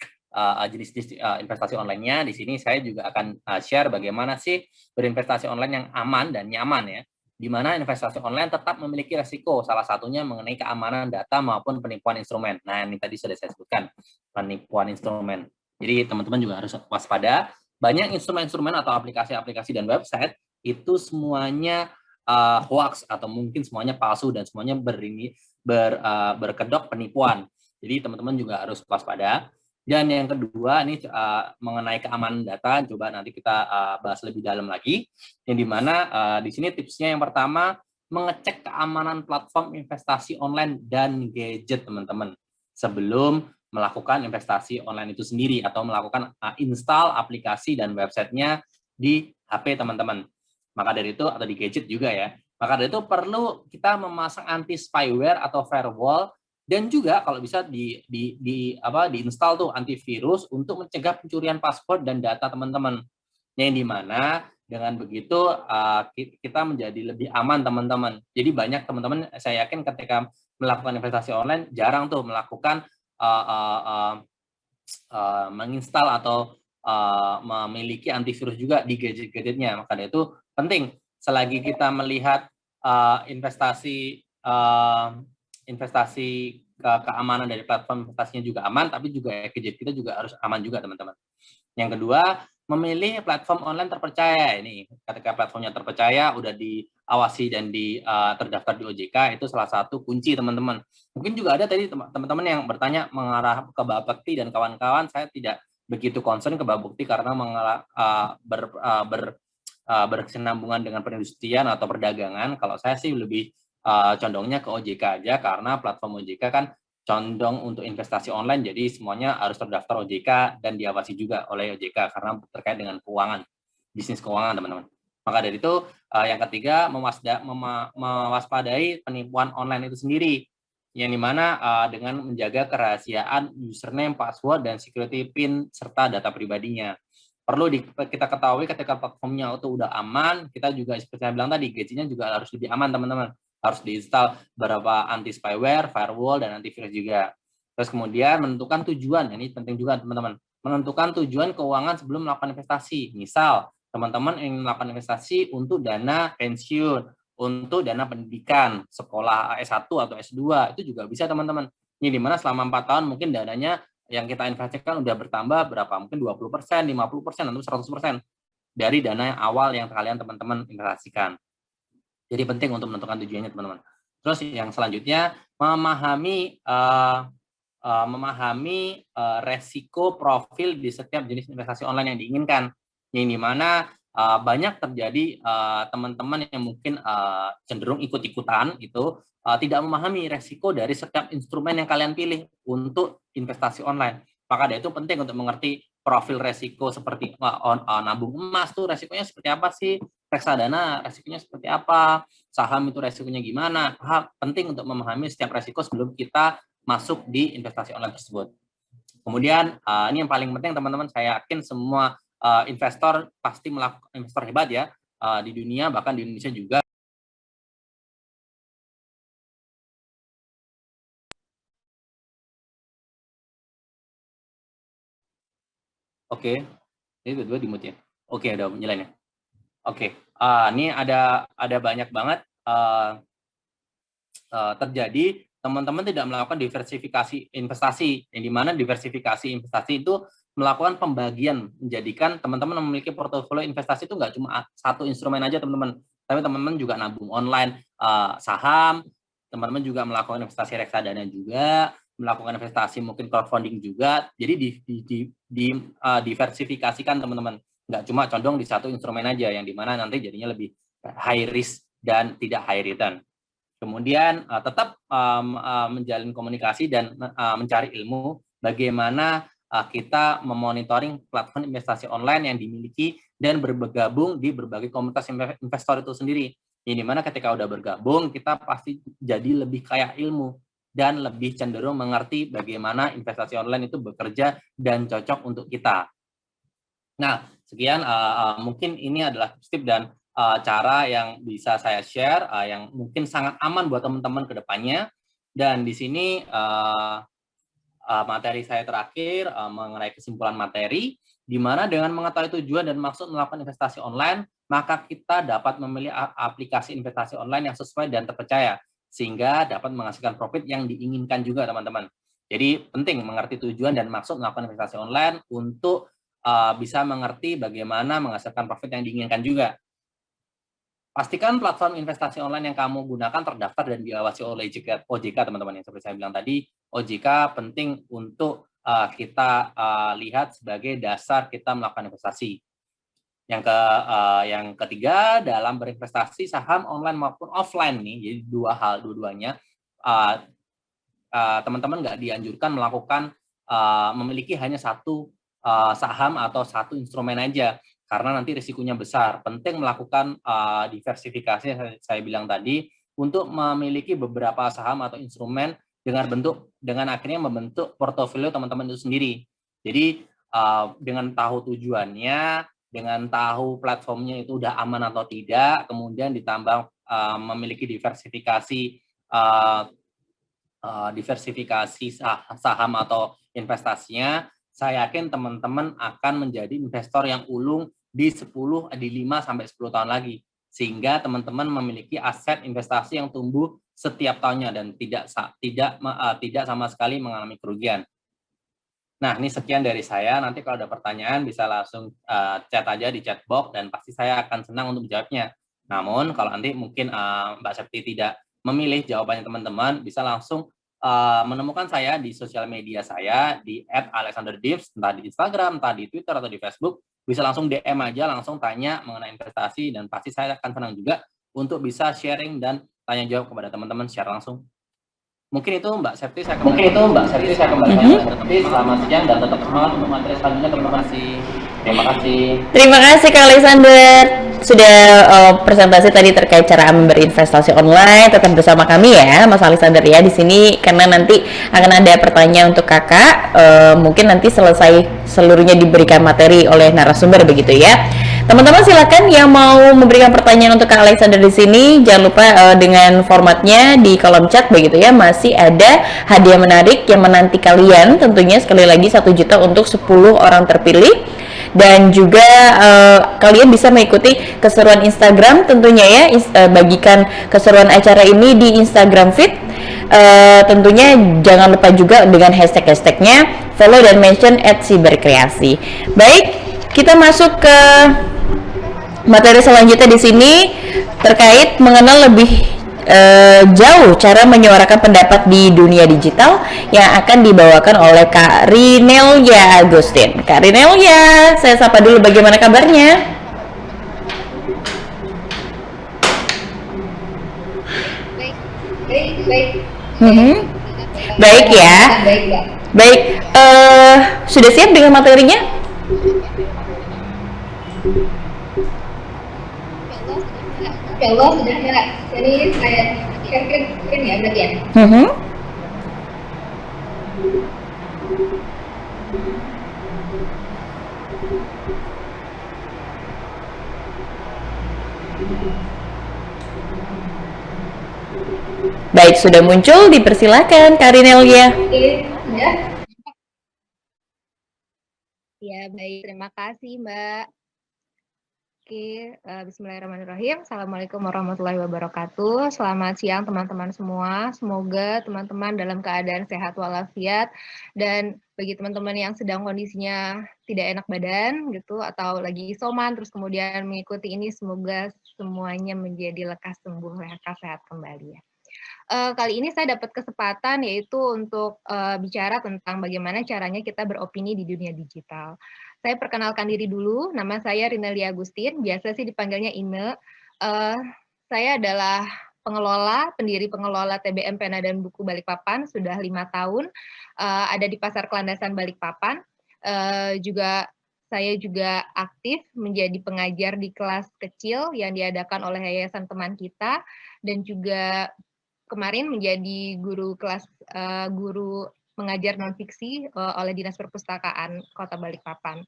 jenis-jenis investasi online-nya, di sini saya juga akan share bagaimana sih berinvestasi online yang aman dan nyaman ya. Di mana investasi online tetap memiliki resiko, salah satunya mengenai keamanan data maupun penipuan instrumen. Nah, ini tadi sudah saya sebutkan, penipuan instrumen. Jadi teman-teman juga harus waspada. Banyak instrumen-instrumen atau aplikasi-aplikasi dan website itu semuanya hoax atau mungkin semuanya palsu dan semuanya berkedok penipuan. Jadi teman-teman juga harus waspada. Dan yang kedua ini mengenai keamanan data, coba nanti kita bahas lebih dalam lagi. Yang dimana di sini tipsnya yang pertama, mengecek keamanan platform investasi online dan gadget teman-teman sebelum melakukan investasi online itu sendiri atau melakukan install aplikasi dan websitenya di HP teman-teman. Maka dari itu, atau di gadget juga ya. Maka dari itu perlu kita memasang anti spyware atau firewall. Dan juga kalau bisa diinstal tuh antivirus untuk mencegah pencurian password dan data teman-teman. Yang dimana dengan begitu kita menjadi lebih aman teman-teman. Jadi banyak teman-teman, saya yakin ketika melakukan investasi online jarang tuh melakukan menginstal atau memiliki antivirus juga di gadget-gadgetnya. Maka dari itu penting selagi kita melihat investasi keamanan dari platform investasinya juga aman, tapi juga gadget kita juga harus aman juga teman-teman. Yang kedua, memilih platform online terpercaya. Ini ketika platformnya terpercaya, udah diawasi dan terdaftar di OJK, itu salah satu kunci teman-teman. Mungkin juga ada tadi teman-teman yang bertanya mengarah ke Bapekti dan kawan-kawan, saya tidak begitu concern ke Bapekti karena berkesinambungan dengan perindustrian atau perdagangan. Kalau saya sih lebih condongnya ke OJK aja, karena platform OJK kan condong untuk investasi online, jadi semuanya harus terdaftar OJK dan diawasi juga oleh OJK karena terkait dengan keuangan, bisnis keuangan teman-teman. Maka dari itu yang ketiga, mewaspadai penipuan online itu sendiri, yang dimana dengan menjaga kerahasiaan username, password, dan security PIN serta data pribadinya. Perlu kita ketahui ketika platformnya itu udah aman, kita juga seperti saya bilang tadi, gadgetnya juga harus lebih aman teman-teman. Harus diinstal beberapa anti spyware, firewall, dan antivirus juga. Terus kemudian menentukan tujuan, ini penting juga teman-teman. Menentukan tujuan keuangan sebelum melakukan investasi. Misal, teman-teman ingin melakukan investasi untuk dana pensiun, untuk dana pendidikan, sekolah S1 atau S2, itu juga bisa teman-teman. Ini dimana selama 4 tahun mungkin dananya yang kita investasikan udah bertambah berapa? Mungkin 20%, 50%, atau 100% dari dana yang awal yang kalian teman-teman investasikan. Jadi penting untuk menentukan tujuannya teman-teman. Terus yang selanjutnya memahami resiko profil di setiap jenis investasi online yang diinginkan. Yang dimana banyak terjadi teman-teman yang mungkin cenderung ikut-ikutan itu tidak memahami resiko dari setiap instrumen yang kalian pilih untuk investasi online. Maka dari itu penting untuk mengerti profil resiko seperti nabung emas tuh resikonya seperti apa sih? Reksadana resikonya seperti apa, saham itu resikonya gimana. Penting untuk memahami setiap resiko sebelum kita masuk di investasi online tersebut. Kemudian ini yang paling penting teman-teman, saya yakin semua investor pasti melakukan, investor hebat ya di dunia, bahkan di Indonesia juga Oke, ini dua-dua di mute ya. Oke, udah nyalain ya. Oke, ini ada banyak banget terjadi teman-teman tidak melakukan diversifikasi investasi, yang dimana diversifikasi investasi itu melakukan pembagian, menjadikan teman-teman memiliki portofolio investasi itu nggak cuma satu instrumen aja teman-teman, tapi teman-teman juga nabung online, saham, teman-teman juga melakukan investasi reksadana juga, melakukan investasi mungkin crowdfunding juga, jadi diversifikasikan teman-teman, nggak cuma condong di satu instrumen aja, yang dimana nanti jadinya lebih high risk dan tidak high return. Kemudian tetap menjalin komunikasi dan mencari ilmu bagaimana kita memonitoring platform investasi online yang dimiliki dan bergabung di berbagai komunitas investor itu sendiri. Yang dimana ketika udah bergabung, kita pasti jadi lebih kaya ilmu dan lebih cenderung mengerti bagaimana investasi online itu bekerja dan cocok untuk kita. Nah, sekian mungkin ini adalah tips dan cara yang bisa saya share, yang mungkin sangat aman buat teman-teman ke depannya. Dan di sini materi saya terakhir mengenai kesimpulan materi, di mana dengan mengetahui tujuan dan maksud melakukan investasi online, maka kita dapat memilih aplikasi investasi online yang sesuai dan terpercaya, sehingga dapat menghasilkan profit yang diinginkan juga teman-teman. Jadi penting mengerti tujuan dan maksud melakukan investasi online untuk bisa mengerti bagaimana menghasilkan profit yang diinginkan juga. Pastikan platform investasi online yang kamu gunakan terdaftar dan diawasi oleh OJK teman-teman. Yang seperti saya bilang tadi, OJK penting untuk kita lihat sebagai dasar kita melakukan investasi. Yang ketiga, dalam berinvestasi saham online maupun offline nih, jadi dua hal dua-duanya, teman-teman nggak dianjurkan melakukan memiliki hanya satu saham atau satu instrumen aja, karena nanti risikonya besar. Penting melakukan diversifikasi yang saya bilang tadi untuk memiliki beberapa saham atau instrumen dengan akhirnya membentuk portofolio teman-teman itu sendiri. Jadi dengan tahu tujuannya, dengan tahu platformnya itu udah aman atau tidak, kemudian ditambah memiliki diversifikasi saham atau investasinya, saya yakin teman-teman akan menjadi investor yang ulung di 5 sampai 10 tahun lagi, sehingga teman-teman memiliki aset investasi yang tumbuh setiap tahunnya dan tidak sama sekali mengalami kerugian. Nah, ini sekian dari saya. Nanti kalau ada pertanyaan bisa langsung chat aja di chat box dan pasti saya akan senang untuk menjawabnya. Namun kalau nanti mungkin Mbak Septi tidak memilih jawabannya teman-teman, bisa langsung menemukan saya di sosial media saya di @alexanderdims, entah di Instagram, entah di Twitter atau di Facebook. Bisa langsung DM aja, langsung tanya mengenai investasi, dan pasti saya akan senang juga untuk bisa sharing dan tanya jawab kepada teman-teman secara langsung. Mungkin itu Mbak Septi, saya kembali. Selamat siang dan tetap semangat untuk materi selanjutnya, teman-teman. Terima kasih. Terima kasih Kak Alexander sudah presentasi tadi terkait cara berinvestasi online. Tetap bersama kami ya, Mas Alexander ya di sini, karena nanti akan ada pertanyaan untuk Kakak. Mungkin nanti selesai seluruhnya diberikan materi oleh narasumber begitu ya. Teman-teman silakan yang mau memberikan pertanyaan untuk Kak Alexander di sini, jangan lupa dengan formatnya di kolom chat begitu ya. Masih ada hadiah menarik yang menanti kalian, tentunya sekali lagi 1 juta untuk 10 orang terpilih. Dan juga kalian bisa mengikuti keseruan Instagram tentunya ya, bagikan keseruan acara ini di Instagram feed. Tentunya jangan lupa juga dengan hashtag-hashtagnya follow dan mention @siberkreasi. Baik, kita masuk ke materi selanjutnya di sini terkait mengenal lebih jauh cara menyuarakan pendapat di dunia digital yang akan dibawakan oleh Kak Rinelia Agustin. Kak Rinelia, saya sapa dulu, bagaimana kabarnya? Baik ya. Baik, sudah siap dengan materinya? Ya Allah sudah Mbak. Jadi saya sharekan ya berarti ya. Baik, sudah muncul, dipersilakan Kak Rinelia. Oke, sudah. Ya. Ya, baik. Terima kasih, Mbak. Oke, bismillahirrahmanirrahim. Assalamualaikum warahmatullahi wabarakatuh. Selamat siang teman-teman semua. Semoga teman-teman dalam keadaan sehat walafiat dan bagi teman-teman yang sedang kondisinya tidak enak badan gitu atau lagi isoman terus kemudian mengikuti ini semoga semuanya menjadi lekas sembuh, lekas sehat kembali ya. Kali ini saya dapat kesempatan yaitu untuk bicara tentang bagaimana caranya kita beropini di dunia digital. Saya perkenalkan diri dulu, nama saya Rinelia Agustin, biasa sih dipanggilnya Ine. Saya adalah pendiri pengelola TBM Pena dan Buku Balikpapan, sudah 5 tahun, ada di Pasar Kelandasan Balikpapan. Saya juga aktif menjadi pengajar di kelas kecil yang diadakan oleh Yayasan Teman Kita, dan juga kemarin menjadi guru mengajar non-fiksi oleh Dinas Perpustakaan Kota Balikpapan.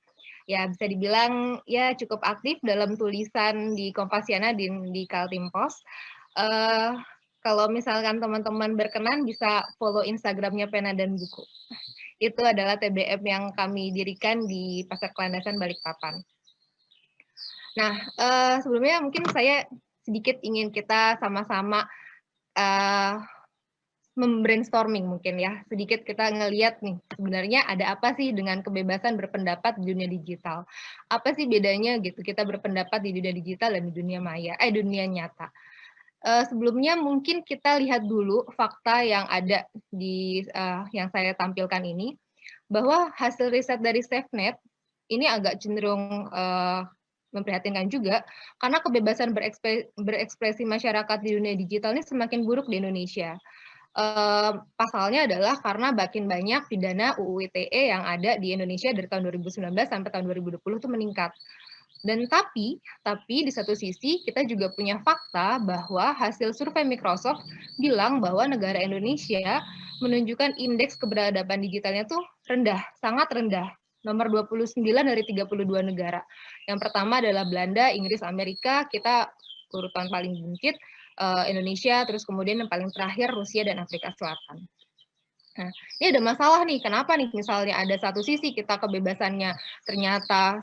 Ya, bisa dibilang ya cukup aktif dalam tulisan di Kompasiana di Kaltim Pos. Kalau misalkan teman-teman berkenan bisa follow Instagramnya Pena dan Buku. Itu adalah TBM yang kami dirikan di Pasar Kelandasan Balikpapan. Nah, sebelumnya mungkin saya sedikit ingin kita sama-sama membrainstorming mungkin ya, sedikit kita ngelihat nih sebenarnya ada apa sih dengan kebebasan berpendapat di dunia digital. Apa sih bedanya gitu kita berpendapat di dunia digital dan di dunia dunia nyata. Sebelumnya mungkin kita lihat dulu fakta yang ada di yang saya tampilkan ini, bahwa hasil riset dari SafeNet ini agak cenderung memprihatinkan juga, karena kebebasan berekspresi masyarakat di dunia digital ini semakin buruk di Indonesia. Pasalnya adalah karena makin banyak pidana UU ITE yang ada di Indonesia dari tahun 2019 sampai tahun 2020 itu meningkat. Dan tapi di satu sisi kita juga punya fakta bahwa hasil survei Microsoft bilang bahwa negara Indonesia menunjukkan indeks keberadaban digitalnya tuh rendah, sangat rendah. Nomor 29 dari 32 negara. Yang pertama adalah Belanda, Inggris, Amerika, kita urutan paling buncit, Indonesia, terus kemudian yang paling terakhir Rusia dan Afrika Selatan. Nah, ini ada masalah nih, kenapa nih misalnya ada satu sisi kita kebebasannya ternyata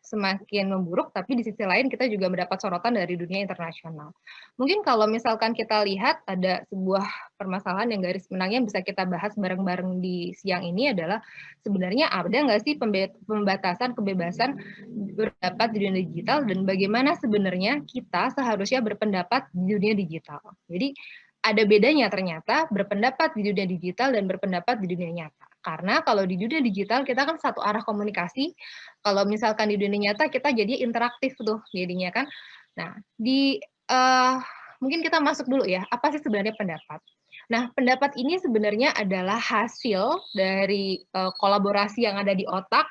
semakin memburuk, tapi di sisi lain kita juga mendapat sorotan dari dunia internasional. Mungkin kalau misalkan kita lihat ada sebuah permasalahan yang garis benangnya bisa kita bahas bareng-bareng di siang ini adalah sebenarnya ada nggak sih pembatasan kebebasan berpendapat di dunia digital dan bagaimana sebenarnya kita seharusnya berpendapat di dunia digital. Jadi ada bedanya ternyata berpendapat di dunia digital dan berpendapat di dunia nyata. Karena kalau di dunia digital kita kan satu arah komunikasi, kalau misalkan di dunia nyata kita jadi interaktif tuh jadinya kan. Nah, mungkin kita masuk dulu ya, apa sih sebenarnya pendapat? Nah, pendapat ini sebenarnya adalah hasil dari kolaborasi yang ada di otak,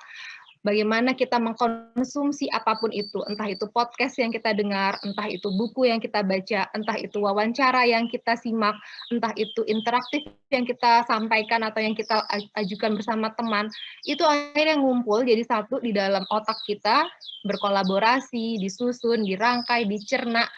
bagaimana kita mengkonsumsi apapun itu, entah itu podcast yang kita dengar, entah itu buku yang kita baca, entah itu wawancara yang kita simak, entah itu interaktif yang kita sampaikan atau yang kita ajukan bersama teman, itu akhirnya ngumpul jadi satu di dalam otak kita, berkolaborasi, disusun, dirangkai, dicerna,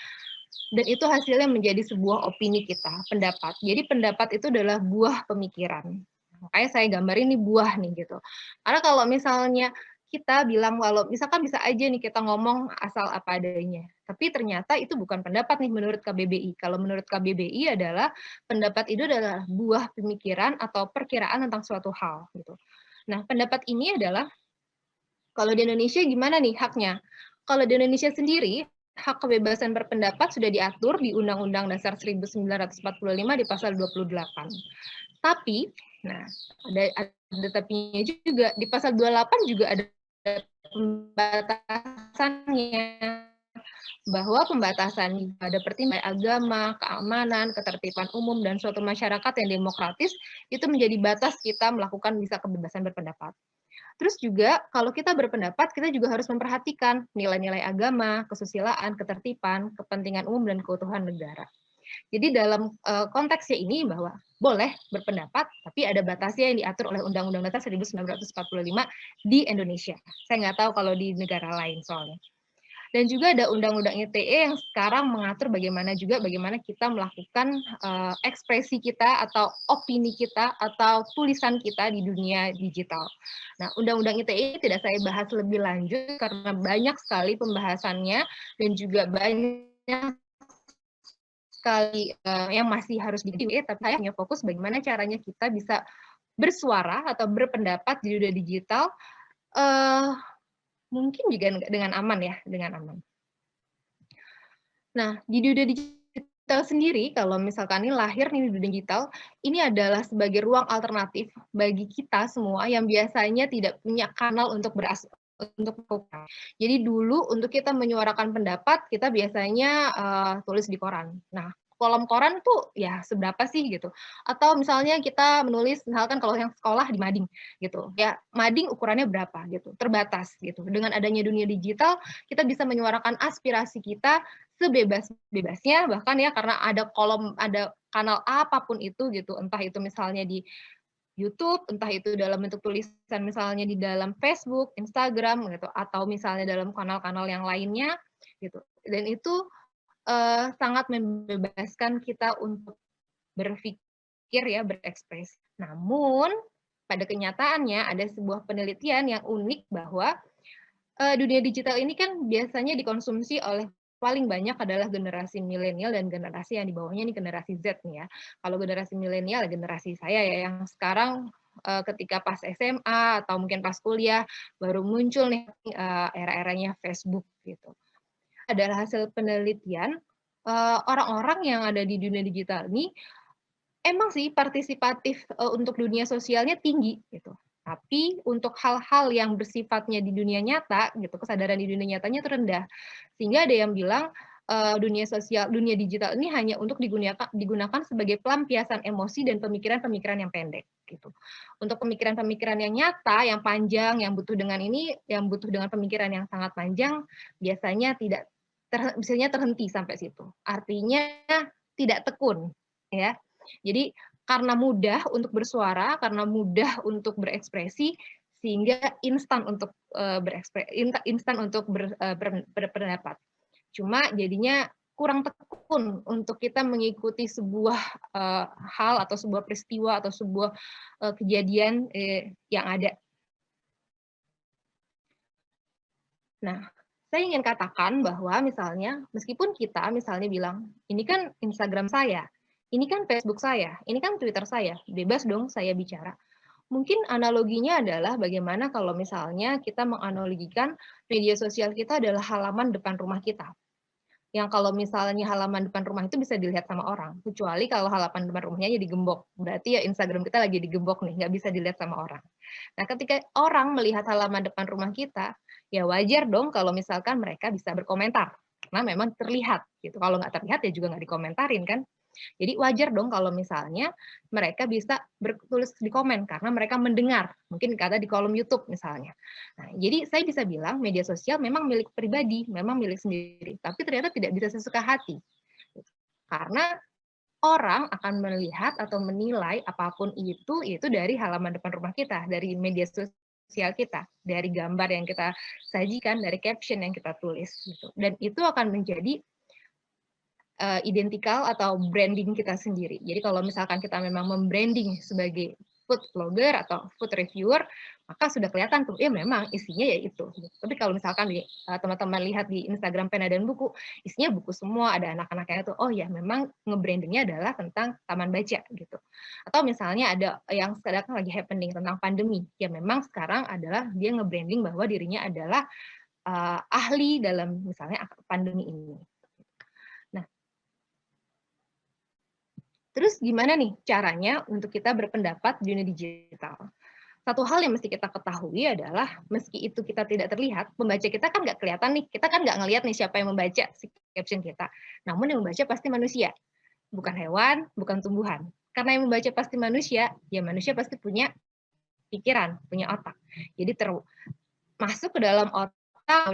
dan itu hasilnya menjadi sebuah opini kita, pendapat. Jadi pendapat itu adalah buah pemikiran. Makanya saya gambar ini buah nih gitu. Karena kalau misalnya kita bilang kalau misalkan bisa aja nih kita ngomong asal apa adanya. Tapi ternyata itu bukan pendapat nih menurut KBBI. Kalau menurut KBBI adalah pendapat itu adalah buah pemikiran atau perkiraan tentang suatu hal gitu. Nah, pendapat ini adalah kalau di Indonesia gimana nih haknya? Kalau di Indonesia sendiri, hak kebebasan berpendapat sudah diatur di Undang-Undang Dasar 1945 di pasal 28. Tapi, nah, ada tapinya juga, di pasal 28 juga ada pembatasannya, bahwa pembatasan pada pertimbangan agama, keamanan, ketertiban umum, dan suatu masyarakat yang demokratis itu menjadi batas kita melakukan bisa kebebasan berpendapat. Terus juga kalau kita berpendapat, kita juga harus memperhatikan nilai-nilai agama, kesusilaan, ketertiban, kepentingan umum, dan keutuhan negara. Jadi dalam konteksnya ini bahwa boleh berpendapat, tapi ada batasnya yang diatur oleh Undang-Undang Dasar 1945 di Indonesia. Saya nggak tahu kalau di negara lain soalnya. Dan juga ada Undang-Undang ITE yang sekarang mengatur bagaimana kita melakukan ekspresi kita atau opini kita atau tulisan kita di dunia digital. Nah, Undang-Undang ITE tidak saya bahas lebih lanjut karena banyak sekali pembahasannya dan juga banyak sekali yang masih harus tapi saya hanya fokus bagaimana caranya kita bisa bersuara atau berpendapat di dunia digital mungkin juga dengan aman ya, dengan aman. Nah, di dunia digital sendiri, kalau misalkan ini lahir nih di dunia digital, ini adalah sebagai ruang alternatif bagi kita semua yang biasanya tidak punya kanal untuk Jadi dulu untuk kita menyuarakan pendapat, kita biasanya tulis di koran. Nah, kolom koran tuh ya seberapa sih gitu. Atau misalnya kita menulis, misalkan kalau yang sekolah di mading gitu. Ya, mading ukurannya berapa gitu, terbatas gitu. Dengan adanya dunia digital, kita bisa menyuarakan aspirasi kita sebebas-bebasnya, bahkan ya karena ada kanal apapun itu gitu, entah itu misalnya di YouTube, entah itu dalam bentuk tulisan misalnya di dalam Facebook, Instagram gitu, atau misalnya dalam kanal-kanal yang lainnya gitu. Dan itu sangat membebaskan kita untuk berpikir ya, berekspresi. Namun pada kenyataannya ada sebuah penelitian yang unik bahwa dunia digital ini kan biasanya dikonsumsi oleh paling banyak adalah generasi milenial dan generasi yang di bawahnya ini generasi Z nih ya. Kalau generasi milenial generasi saya ya yang sekarang ketika pas SMA atau mungkin pas kuliah baru muncul nih era-eranya Facebook gitu. Adalah hasil penelitian orang-orang yang ada di dunia digital ini emang sih partisipatif untuk dunia sosialnya tinggi gitu. Tapi untuk hal-hal yang bersifatnya di dunia nyata gitu, kesadaran di dunia nyatanya itu rendah. Sehingga ada yang bilang dunia digital ini hanya untuk digunakan sebagai pelampiasan emosi dan pemikiran-pemikiran yang pendek gitu. Untuk pemikiran-pemikiran yang nyata, yang panjang, yang butuh dengan pemikiran yang sangat panjang, biasanya misalnya terhenti sampai situ. Artinya tidak tekun, ya. Jadi karena mudah untuk bersuara, karena mudah untuk berekspresi, sehingga instan untuk berpendapat. Cuma jadinya kurang tekun untuk kita mengikuti sebuah hal atau sebuah peristiwa atau sebuah kejadian yang ada. Nah, saya ingin katakan bahwa misalnya, meskipun kita misalnya bilang, ini kan Instagram saya, ini kan Facebook saya, ini kan Twitter saya, bebas dong saya bicara. Mungkin analoginya adalah bagaimana kalau misalnya kita menganalogikan media sosial kita adalah halaman depan rumah kita. Yang kalau misalnya halaman depan rumah itu bisa dilihat sama orang, kecuali kalau halaman depan rumahnya jadi digembok. Berarti ya Instagram kita lagi digembok nih, nggak bisa dilihat sama orang. Nah, ketika orang melihat halaman depan rumah kita, ya wajar dong kalau misalkan mereka bisa berkomentar. Karena memang terlihat gitu. Kalau nggak terlihat ya juga nggak dikomentarin kan. Jadi wajar dong kalau misalnya mereka bisa bertulis di komen karena mereka mendengar, mungkin kata di kolom YouTube misalnya. Nah, jadi saya bisa bilang media sosial memang milik pribadi, memang milik sendiri, tapi ternyata tidak bisa sesuka hati. Karena orang akan melihat atau menilai apapun itu dari halaman depan rumah kita, dari media sosial kita, dari gambar yang kita sajikan, dari caption yang kita tulis gitu. Dan itu akan menjadi identikal atau branding kita sendiri. Jadi kalau misalkan kita memang membranding sebagai food blogger atau food reviewer, maka sudah kelihatan tuh, ya memang isinya ya itu. Tapi kalau misalkan teman-teman lihat di Instagram Pena dan Buku, isinya buku semua, ada anak-anaknya itu, oh ya memang nge-brandingnya adalah tentang taman baca gitu. Atau misalnya ada yang sekarang lagi happening tentang pandemi, ya memang sekarang adalah dia nge-branding bahwa dirinya adalah ahli dalam misalnya pandemi ini. Terus gimana nih caranya untuk kita berpendapat di dunia digital? Satu hal yang mesti kita ketahui adalah meski itu kita tidak terlihat, pembaca kita kan nggak kelihatan nih, kita kan nggak ngelihat nih siapa yang membaca si caption kita. Namun yang membaca pasti manusia, bukan hewan, bukan tumbuhan. Karena yang membaca pasti manusia, ya manusia pasti punya pikiran, punya otak. Jadi masuk ke dalam otak,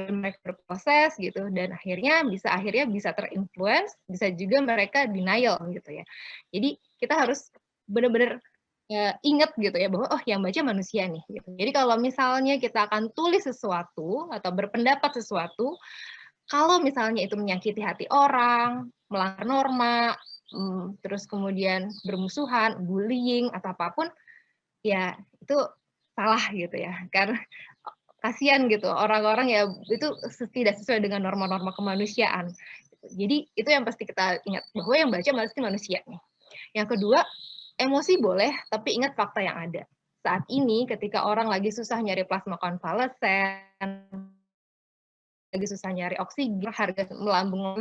mereka berproses gitu, dan akhirnya bisa terinfluence, bisa juga mereka denial gitu ya. Jadi kita harus benar-benar ingat gitu ya bahwa oh yang baca manusia nih gitu. Jadi kalau misalnya kita akan tulis sesuatu atau berpendapat sesuatu, Kalau misalnya itu menyakiti hati orang, melanggar norma, terus kemudian bermusuhan, bullying, atau apapun, ya itu salah gitu ya. Karena kasihan gitu orang-orang ya itu tidak sesuai dengan norma-norma kemanusiaan. Jadi itu yang pasti kita ingat bahwa yang baca pasti manusia nih. Yang kedua, emosi boleh tapi ingat fakta yang ada. Saat ini ketika orang lagi susah nyari plasma konvalesen, lagi susah nyari oksigen, harga melambung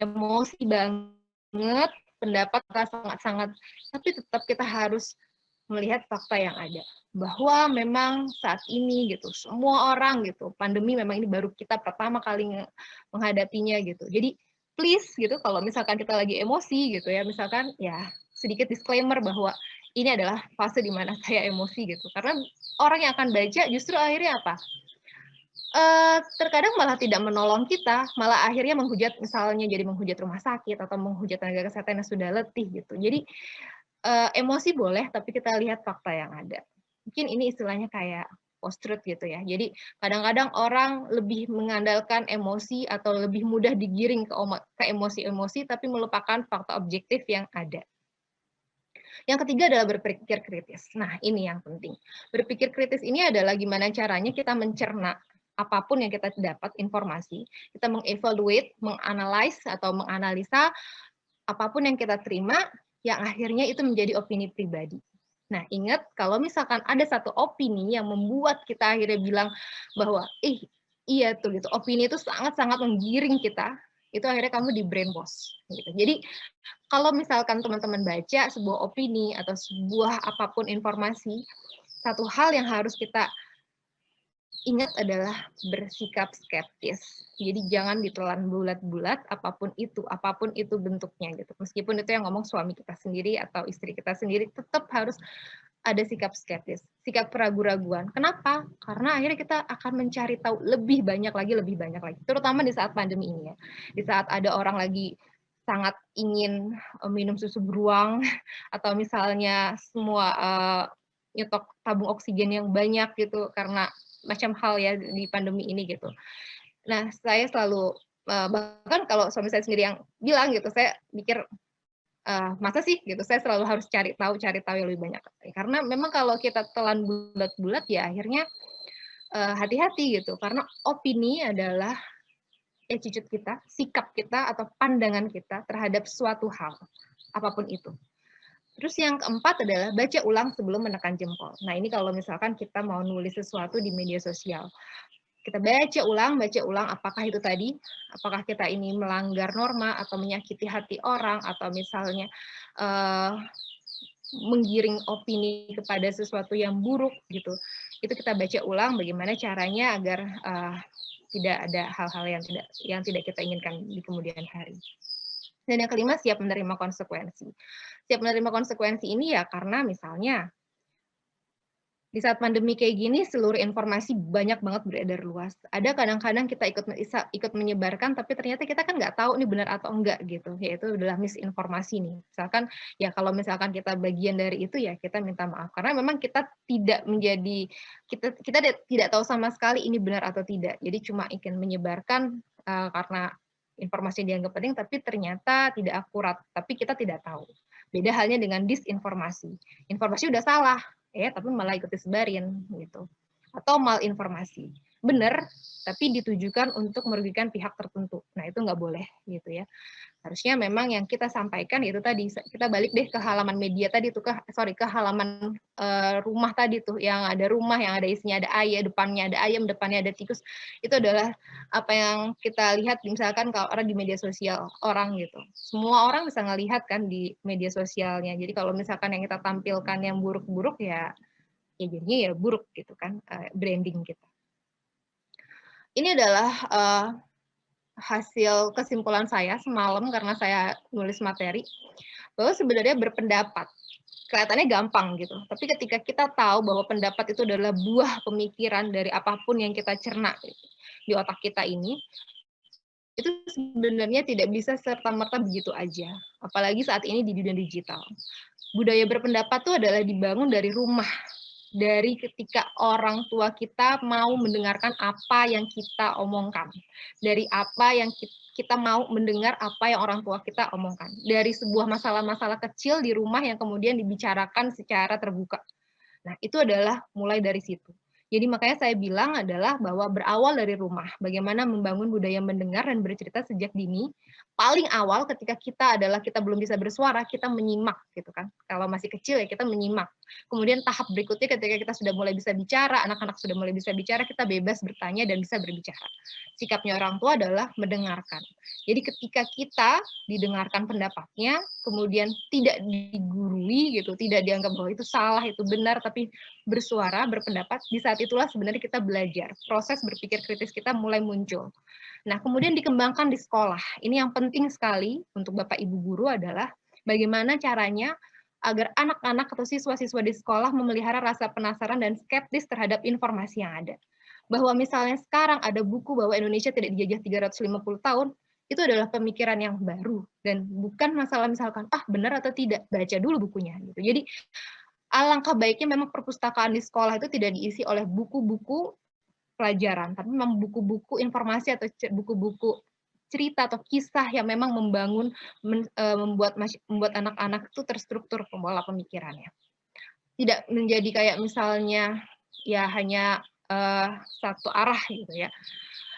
emosi banget, pendapat sangat-sangat, tapi tetap kita harus melihat fakta yang ada bahwa memang saat ini gitu semua orang gitu pandemi memang ini baru kita pertama kali menghadapinya gitu. Jadi please gitu kalau misalkan kita lagi emosi gitu ya misalkan ya sedikit disclaimer bahwa ini adalah fase di mana saya emosi gitu karena orang yang akan baca justru akhirnya apa? Terkadang malah tidak menolong kita, malah akhirnya menghujat misalnya jadi menghujat rumah sakit atau menghujat tenaga kesehatan yang sudah letih gitu. Jadi emosi boleh, tapi kita lihat fakta yang ada. Mungkin ini istilahnya kayak post-truth gitu ya. Jadi kadang-kadang orang lebih mengandalkan emosi atau lebih mudah digiring ke emosi-emosi, tapi melupakan fakta objektif yang ada. Yang ketiga adalah berpikir kritis. Nah, ini yang penting. Berpikir kritis ini adalah gimana caranya kita mencerna apapun yang kita dapat informasi, kita mengevaluate, menganalisis atau menganalisa apapun yang kita terima, yang akhirnya itu menjadi opini pribadi. Nah, ingat kalau misalkan ada satu opini yang membuat kita akhirnya bilang bahwa, iya tuh gitu, opini itu sangat-sangat menggiring kita, itu akhirnya kamu di brainwash. Gitu. Jadi, kalau misalkan teman-teman baca sebuah opini atau sebuah apapun informasi, satu hal yang harus kita ingat adalah bersikap skeptis. Jadi jangan ditelan bulat-bulat apapun itu bentuknya gitu. Meskipun itu yang ngomong suami kita sendiri atau istri kita sendiri, tetap harus ada sikap skeptis, sikap keraguan-raguan. Kenapa? Karena akhirnya kita akan mencari tahu lebih banyak lagi. Terutama di saat pandemi ini ya. Di saat ada orang lagi sangat ingin minum susu beruang atau misalnya semua nyetok tabung oksigen yang banyak gitu karena macam hal ya di pandemi ini gitu. Nah, saya selalu bahkan kalau suami saya sendiri yang bilang gitu, saya mikir masa sih gitu. Saya selalu harus cari tahu yang lebih banyak. Karena memang kalau kita telan bulat-bulat ya akhirnya hati-hati gitu. Karena opini adalah attitude kita, sikap kita atau pandangan kita terhadap suatu hal apapun itu. Terus yang keempat adalah baca ulang sebelum menekan jempol. Nah, ini kalau misalkan kita mau nulis sesuatu di media sosial. Kita baca ulang apakah itu tadi, apakah kita ini melanggar norma atau menyakiti hati orang atau misalnya menggiring opini kepada sesuatu yang buruk gitu. Itu kita baca ulang bagaimana caranya agar tidak ada hal-hal yang tidak kita inginkan di kemudian hari. Dan yang kelima, siap menerima konsekuensi. Siap menerima konsekuensi ini ya karena misalnya di saat pandemi kayak gini seluruh informasi banyak banget beredar luas. Ada kadang-kadang kita ikut menyebarkan tapi ternyata kita kan nggak tahu nih benar atau enggak gitu. Yaitu adalah misinformasi nih. Misalkan ya kalau misalkan kita bagian dari itu ya kita minta maaf karena memang kita tidak menjadi kita tidak tahu sama sekali ini benar atau tidak. Jadi cuma ingin menyebarkan karena informasi yang dianggap penting tapi ternyata tidak akurat, tapi kita tidak tahu. Beda halnya dengan disinformasi. Informasi udah salah, ya tapi malah ikut disebarin gitu. Atau malinformasi. Benar, tapi ditujukan untuk merugikan pihak tertentu. Nah, itu nggak boleh gitu ya. Harusnya memang yang kita sampaikan itu tadi, kita balik deh ke halaman media tadi tuh, ke halaman rumah tadi tuh, yang ada rumah, yang ada isinya ada depannya ada ayam, depannya ada tikus. Itu adalah apa yang kita lihat misalkan kalau orang di media sosial orang gitu. Semua orang bisa ngelihat kan di media sosialnya. Jadi kalau misalkan yang kita tampilkan yang buruk-buruk ya jadinya ya buruk gitu kan branding kita. Ini adalah hasil kesimpulan saya semalam karena saya nulis materi bahwa sebenarnya berpendapat kelihatannya gampang gitu, tapi ketika kita tahu bahwa pendapat itu adalah buah pemikiran dari apapun yang kita cerna di otak kita ini, itu sebenarnya tidak bisa serta-merta begitu aja, apalagi saat ini di dunia digital. Budaya berpendapat itu adalah dibangun dari rumah, dari ketika orang tua kita mau mendengarkan apa yang kita omongkan, dari apa yang kita mau mendengar apa yang orang tua kita omongkan, dari sebuah masalah-masalah kecil di rumah yang kemudian dibicarakan secara terbuka. Nah, itu adalah mulai dari situ. Jadi makanya saya bilang adalah bahwa berawal dari rumah, bagaimana membangun budaya mendengar dan bercerita sejak dini. Paling awal ketika kita belum bisa bersuara, kita menyimak gitu kan. Kalau masih kecil ya kita menyimak. Kemudian tahap berikutnya ketika kita sudah mulai bisa bicara, anak-anak sudah mulai bisa bicara, kita bebas bertanya dan bisa berbicara. Sikapnya orang tua adalah mendengarkan. Jadi ketika kita didengarkan pendapatnya, kemudian tidak digurui gitu, tidak dianggap bahwa itu salah, itu benar, tapi bersuara, berpendapat, di saat itulah sebenarnya kita belajar. Proses berpikir kritis kita mulai muncul. Nah, kemudian dikembangkan di sekolah. Ini yang penting sekali untuk Bapak Ibu guru adalah bagaimana caranya agar anak-anak atau siswa-siswa di sekolah memelihara rasa penasaran dan skeptis terhadap informasi yang ada. Bahwa misalnya sekarang ada buku bahwa Indonesia tidak dijajah 350 tahun, itu adalah pemikiran yang baru dan bukan masalah misalkan benar atau tidak, baca dulu bukunya gitu. Jadi alangkah baiknya memang perpustakaan di sekolah itu tidak diisi oleh buku-buku pelajaran, tapi memang buku-buku informasi atau buku-buku cerita atau kisah yang memang membuat anak-anak itu terstruktur pola pemikirannya. Tidak menjadi kayak misalnya ya hanya satu arah gitu ya.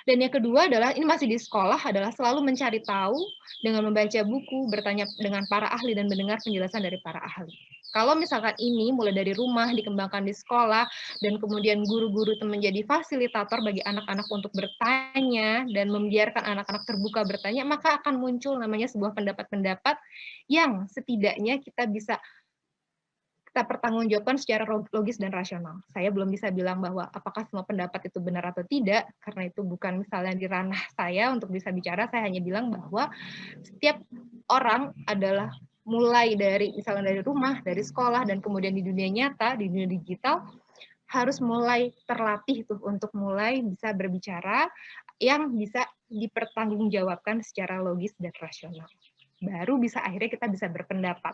Dan yang kedua adalah, ini masih di sekolah, adalah selalu mencari tahu dengan membaca buku, bertanya dengan para ahli, dan mendengar penjelasan dari para ahli. Kalau misalkan ini mulai dari rumah, dikembangkan di sekolah, dan kemudian guru-guru itu menjadi fasilitator bagi anak-anak untuk bertanya, dan membiarkan anak-anak terbuka bertanya, maka akan muncul namanya sebuah pendapat-pendapat yang setidaknya kita bisa pertanggungjawabkan secara logis dan rasional. Saya belum bisa bilang bahwa apakah semua pendapat itu benar atau tidak, karena itu bukan misalnya di ranah saya untuk bisa bicara. Saya hanya bilang bahwa setiap orang adalah mulai dari misalnya dari rumah, dari sekolah, dan kemudian di dunia nyata, di dunia digital, harus mulai terlatih tuh untuk mulai bisa berbicara yang bisa dipertanggungjawabkan secara logis dan rasional. Baru bisa akhirnya kita bisa berpendapat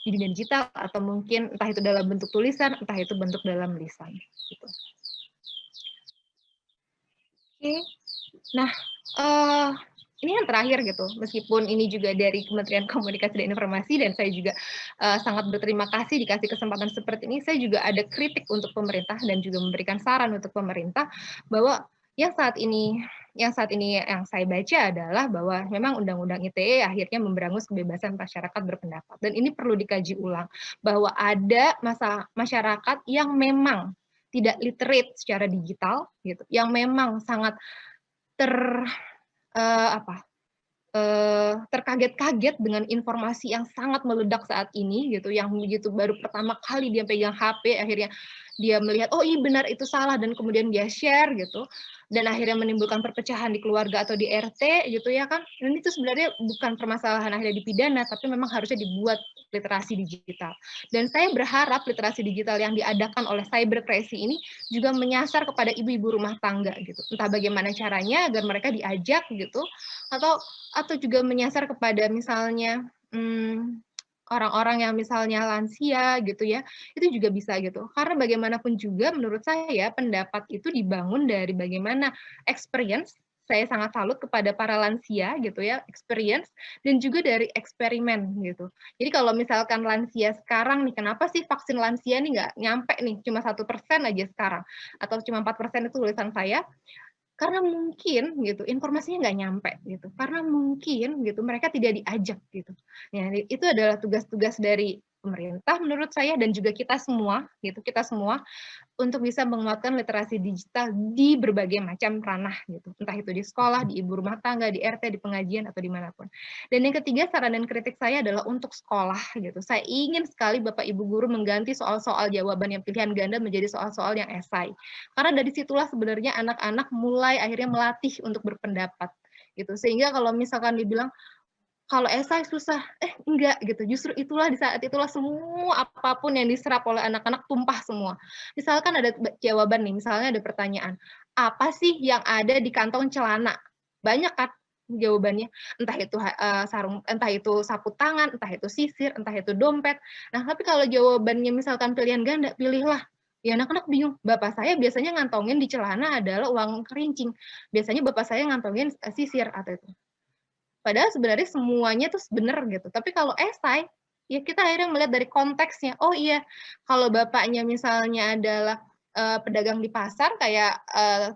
di dunia digital, atau mungkin entah itu dalam bentuk tulisan, entah itu bentuk dalam lisan. Gitu. Oke, nah ini yang terakhir gitu, meskipun ini juga dari Kementerian Komunikasi dan Informasi, dan saya juga sangat berterima kasih dikasih kesempatan seperti ini. Saya juga ada kritik untuk pemerintah dan juga memberikan saran untuk pemerintah bahwa yang saat ini yang saya baca adalah bahwa memang Undang-Undang ITE akhirnya memberangus kebebasan masyarakat berpendapat, dan ini perlu dikaji ulang bahwa ada masyarakat yang memang tidak literate secara digital gitu, yang memang sangat terkaget-kaget dengan informasi yang sangat meledak saat ini gitu, yang begitu baru pertama kali dia pegang HP akhirnya dia melihat oh iya benar itu salah, dan kemudian dia share gitu, dan akhirnya menimbulkan perpecahan di keluarga atau di RT gitu ya kan. Dan itu sebenarnya bukan permasalahan akhirnya dipidana, tapi memang harusnya dibuat literasi digital. Dan saya berharap literasi digital yang diadakan oleh Cybercrazy ini juga menyasar kepada ibu-ibu rumah tangga gitu. Entah bagaimana caranya agar mereka diajak gitu, atau juga menyasar kepada misalnya orang-orang yang misalnya lansia gitu ya, itu juga bisa gitu. Karena bagaimanapun juga menurut saya pendapat itu dibangun dari bagaimana experience. Saya sangat salut kepada para lansia gitu ya, experience, dan juga dari eksperimen gitu. Jadi kalau misalkan lansia sekarang nih, kenapa sih vaksin lansia nih nggak nyampe nih, cuma 1% aja sekarang, atau cuma 4% itu tulisan saya, karena mungkin gitu informasinya nggak nyampe gitu, karena mungkin gitu mereka tidak diajak gitu. Ya, itu adalah tugas-tugas dari pemerintah menurut saya, dan juga kita semua gitu, kita semua untuk bisa menguatkan literasi digital di berbagai macam ranah gitu, entah itu di sekolah, di ibu rumah tangga, di RT, di pengajian, atau dimanapun. Dan yang ketiga, saran dan kritik saya adalah untuk sekolah gitu. Saya ingin sekali Bapak Ibu guru mengganti soal-soal jawaban yang pilihan ganda menjadi soal-soal yang esai, karena dari situlah sebenarnya anak-anak mulai akhirnya melatih untuk berpendapat gitu. Sehingga kalau misalkan dibilang kalau esai susah, enggak gitu. Justru itulah di saat itulah semua apapun yang diserap oleh anak-anak tumpah semua. Misalkan ada jawaban nih, misalnya ada pertanyaan, apa sih yang ada di kantong celana? Banyak kan jawabannya, entah itu sarung, entah itu sapu tangan, entah itu sisir, entah itu dompet. Nah, tapi kalau jawabannya misalkan pilihan ganda, pilihlah Ya anak-anak bingung, bapak saya biasanya ngantongin di celana adalah uang kerincing, biasanya bapak saya ngantongin sisir atau itu. Padahal sebenarnya semuanya tuh bener gitu, tapi kalau esai, ya kita akhirnya melihat dari konteksnya, oh iya, kalau bapaknya misalnya adalah pedagang di pasar kayak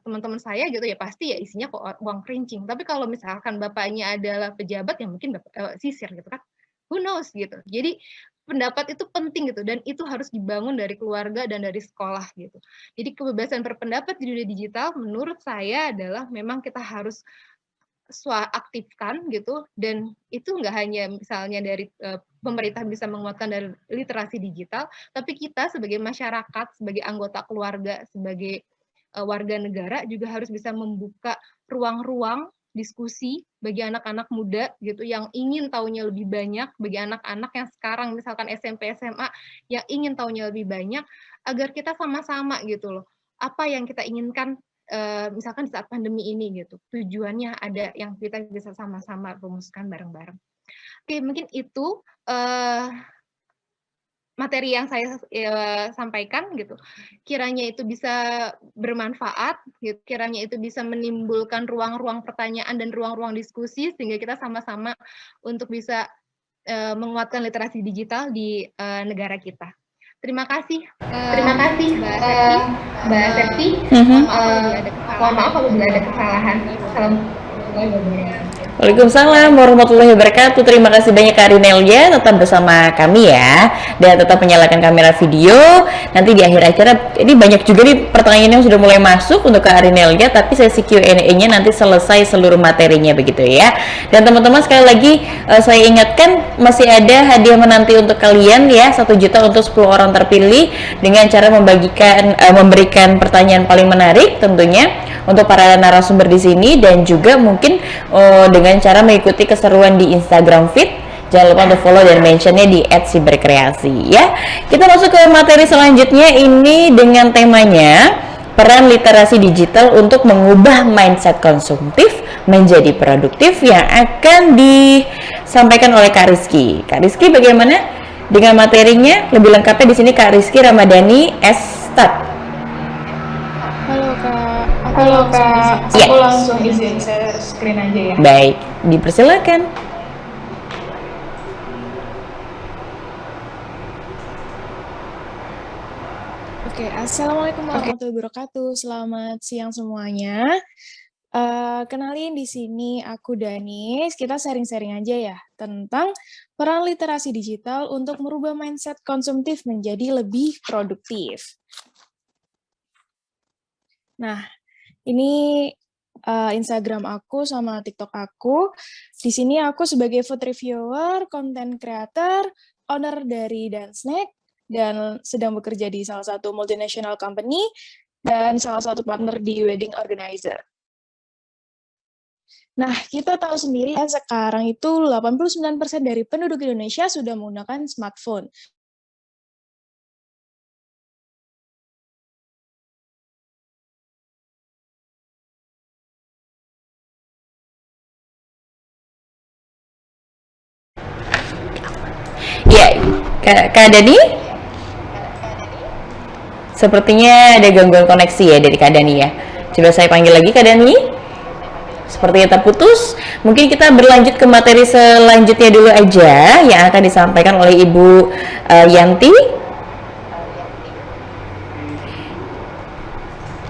teman-teman saya gitu ya pasti ya isinya kok uang kerincing. Tapi kalau misalkan bapaknya adalah pejabat ya mungkin sisir gitu kan. Who knows gitu. Jadi pendapat itu penting gitu dan itu harus dibangun dari keluarga dan dari sekolah gitu. Jadi kebebasan berpendapat di dunia digital menurut saya adalah memang kita harus aktifkan gitu dan itu nggak hanya misalnya dari pemerintah bisa menguatkan dari literasi digital, tapi kita sebagai masyarakat, sebagai anggota keluarga, sebagai warga negara juga harus bisa membuka ruang-ruang diskusi bagi anak-anak muda gitu yang ingin tahunya lebih banyak, bagi anak-anak yang sekarang misalkan SMP SMA yang ingin tahunya lebih banyak agar kita sama-sama gitu loh. Apa yang kita inginkan misalkan saat pandemi ini gitu, tujuannya ada yang kita bisa sama-sama rumuskan bareng-bareng. Oke, mungkin itu materi yang saya sampaikan gitu. Kiranya itu bisa bermanfaat, gitu. Kiranya itu bisa menimbulkan ruang-ruang pertanyaan dan ruang-ruang diskusi sehingga kita sama-sama untuk bisa menguatkan literasi digital di negara kita. Terima kasih, Mbak Septi. Mohon maaf apabila ada kesalahan. Waalaikumsalam warahmatullahi wabarakatuh. Terima kasih banyak Kak Rinelia, tetap bersama kami ya, dan tetap menyalakan kamera video. Nanti di akhir acara ini banyak juga nih pertanyaan yang sudah mulai masuk untuk Kak Rinelia, tapi sesi Q&A-nya nanti selesai seluruh materinya begitu ya. Dan teman-teman sekali lagi saya ingatkan masih ada hadiah menanti untuk kalian ya, 1 juta untuk 10 orang terpilih dengan cara memberikan pertanyaan paling menarik tentunya untuk para narasumber di sini dan juga mungkin dengan cara mengikuti keseruan di Instagram feed. Jangan lupa untuk follow dan mentionnya di @siberkreasi ya. Kita masuk ke materi selanjutnya ini dengan temanya peran literasi digital untuk mengubah mindset konsumtif menjadi produktif yang akan disampaikan oleh Kak Rizky. Kak Rizky bagaimana dengan materinya? Lebih lengkapnya di sini Kak Rizky Ramadhani Estat. Halo Kak, aku langsung izin share screen aja ya. Baik, dipersilakan. Oke, assalamualaikum warahmatullahi wabarakatuh. Selamat siang semuanya. Kenalin di sini aku Danis. Kita sharing-sharing aja ya tentang peran literasi digital untuk merubah mindset konsumtif menjadi lebih produktif. Nah, ini Instagram aku sama TikTok aku. Di sini aku sebagai food reviewer, content creator, owner dari Dansnack, dan sedang bekerja di salah satu multinational company dan salah satu partner di wedding organizer. Nah, kita tahu sendiri ya sekarang itu 89% dari penduduk Indonesia sudah menggunakan smartphone. Ya, Kak Dani? Sepertinya ada gangguan koneksi ya dari Kak Dani ya. Coba saya panggil lagi Kak Dani. Sepertinya terputus. Mungkin kita berlanjut ke materi selanjutnya dulu aja yang akan disampaikan oleh Ibu Yanti.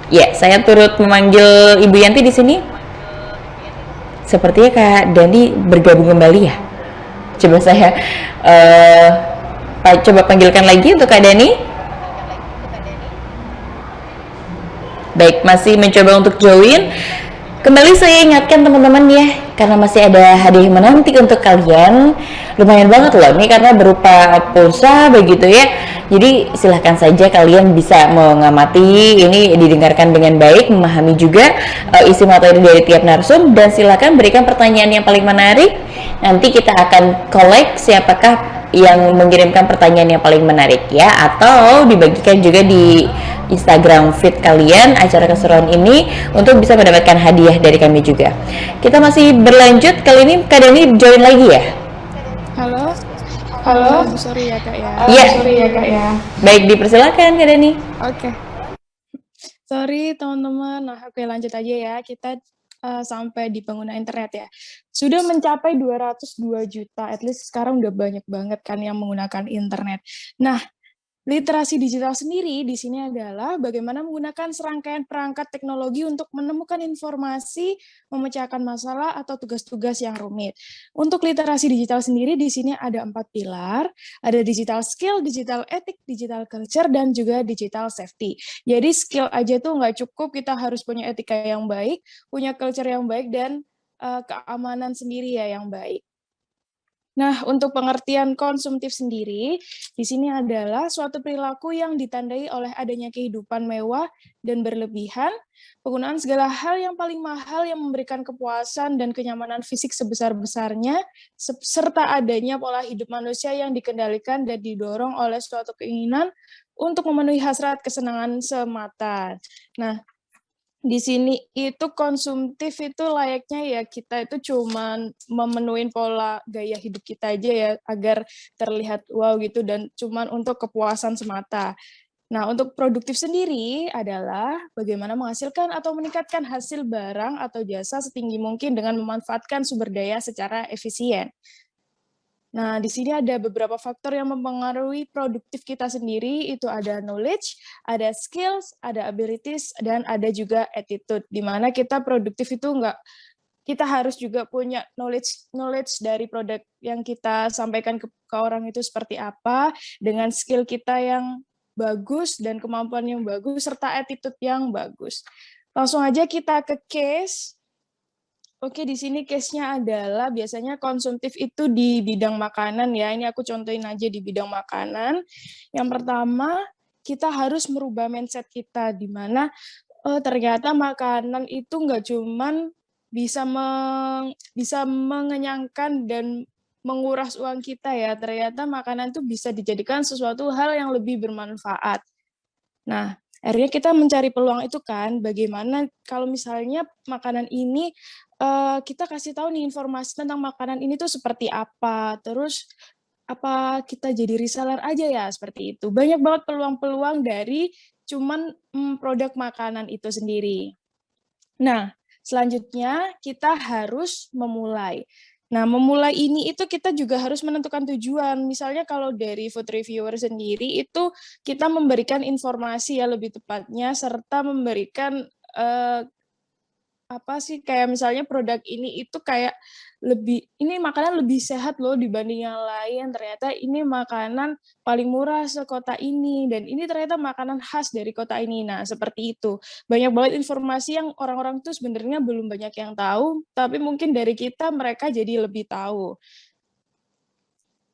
Ya, saya turut memanggil Ibu Yanti di sini. Sepertinya Kak Dani bergabung kembali ya. Coba saya coba panggilkan lagi untuk Kak Dani. Baik, masih mencoba untuk join. Kembali saya ingatkan teman-teman ya, karena masih ada hadiah menanti untuk kalian. Lumayan banget loh ini karena berupa pulsa begitu ya. Jadi silahkan saja kalian bisa mengamati ini, didengarkan dengan baik, memahami juga isi materi dari tiap narsum, dan silahkan berikan pertanyaan yang paling menarik. Nanti kita akan collect siapakah yang mengirimkan pertanyaan yang paling menarik ya, atau dibagikan juga di Instagram feed kalian acara keseruan ini untuk bisa mendapatkan hadiah dari kami juga. Kita masih berlanjut, kali ini Kak Dani join lagi ya? Halo? Halo, sorry ya Kak ya. Iya. Baik, dipersilakan Kak Dani. Oke. Sorry teman-teman. Nah, oke lanjut aja ya. Kita sampai di pengguna internet ya. Sudah mencapai 202 juta. At least sekarang udah banyak banget kan yang menggunakan internet. Nah, literasi digital sendiri di sini adalah bagaimana menggunakan serangkaian perangkat teknologi untuk menemukan informasi, memecahkan masalah atau tugas-tugas yang rumit. Untuk literasi digital sendiri di sini ada 4 pilar, ada digital skill, digital ethic, digital culture, dan juga digital safety. Jadi skill aja tuh nggak cukup, kita harus punya etika yang baik, punya culture yang baik, dan keamanan sendiri ya yang baik. Nah, untuk pengertian konsumtif sendiri, di sini adalah suatu perilaku yang ditandai oleh adanya kehidupan mewah dan berlebihan, penggunaan segala hal yang paling mahal yang memberikan kepuasan dan kenyamanan fisik sebesar-besarnya, serta adanya pola hidup manusia yang dikendalikan dan didorong oleh suatu keinginan untuk memenuhi hasrat kesenangan semata. Nah, di sini itu konsumtif itu layaknya ya kita itu cuman memenuhin pola gaya hidup kita aja ya agar terlihat wow gitu dan cuman untuk kepuasan semata. Nah, untuk produktif sendiri adalah bagaimana menghasilkan atau meningkatkan hasil barang atau jasa setinggi mungkin dengan memanfaatkan sumber daya secara efisien. Nah, di sini ada beberapa faktor yang mempengaruhi produktif kita sendiri, itu ada knowledge, ada skills, ada abilities, dan ada juga attitude, di mana kita produktif itu kita harus juga punya knowledge dari produk yang kita sampaikan ke orang itu seperti apa, dengan skill kita yang bagus dan kemampuan yang bagus, serta attitude yang bagus. Langsung aja kita ke case. Oke, di sini case-nya adalah biasanya konsumtif itu di bidang makanan ya. Ini aku contohin aja di bidang makanan. Yang pertama, kita harus merubah mindset kita, di mana ternyata makanan itu nggak cuman bisa mengenyangkan dan menguras uang kita ya. Ternyata makanan itu bisa dijadikan sesuatu hal yang lebih bermanfaat. Nah, akhirnya kita mencari peluang itu kan, bagaimana kalau misalnya makanan ini kita kasih tahu nih informasi tentang makanan ini tuh seperti apa, terus apa kita jadi reseller aja ya, seperti itu. Banyak banget peluang-peluang dari cuman produk makanan itu sendiri. Nah, selanjutnya kita harus memulai. Nah, memulai ini itu kita juga harus menentukan tujuan. Misalnya kalau dari food reviewer sendiri itu kita memberikan informasi ya lebih tepatnya, serta memberikan kayak misalnya produk ini itu kayak ini makanan lebih sehat loh dibanding yang lain, ternyata ini makanan paling murah sekota ini, dan ini ternyata makanan khas dari kota ini. Nah, seperti itu. Banyak banget informasi yang orang-orang tuh sebenarnya belum banyak yang tahu, tapi mungkin dari kita mereka jadi lebih tahu.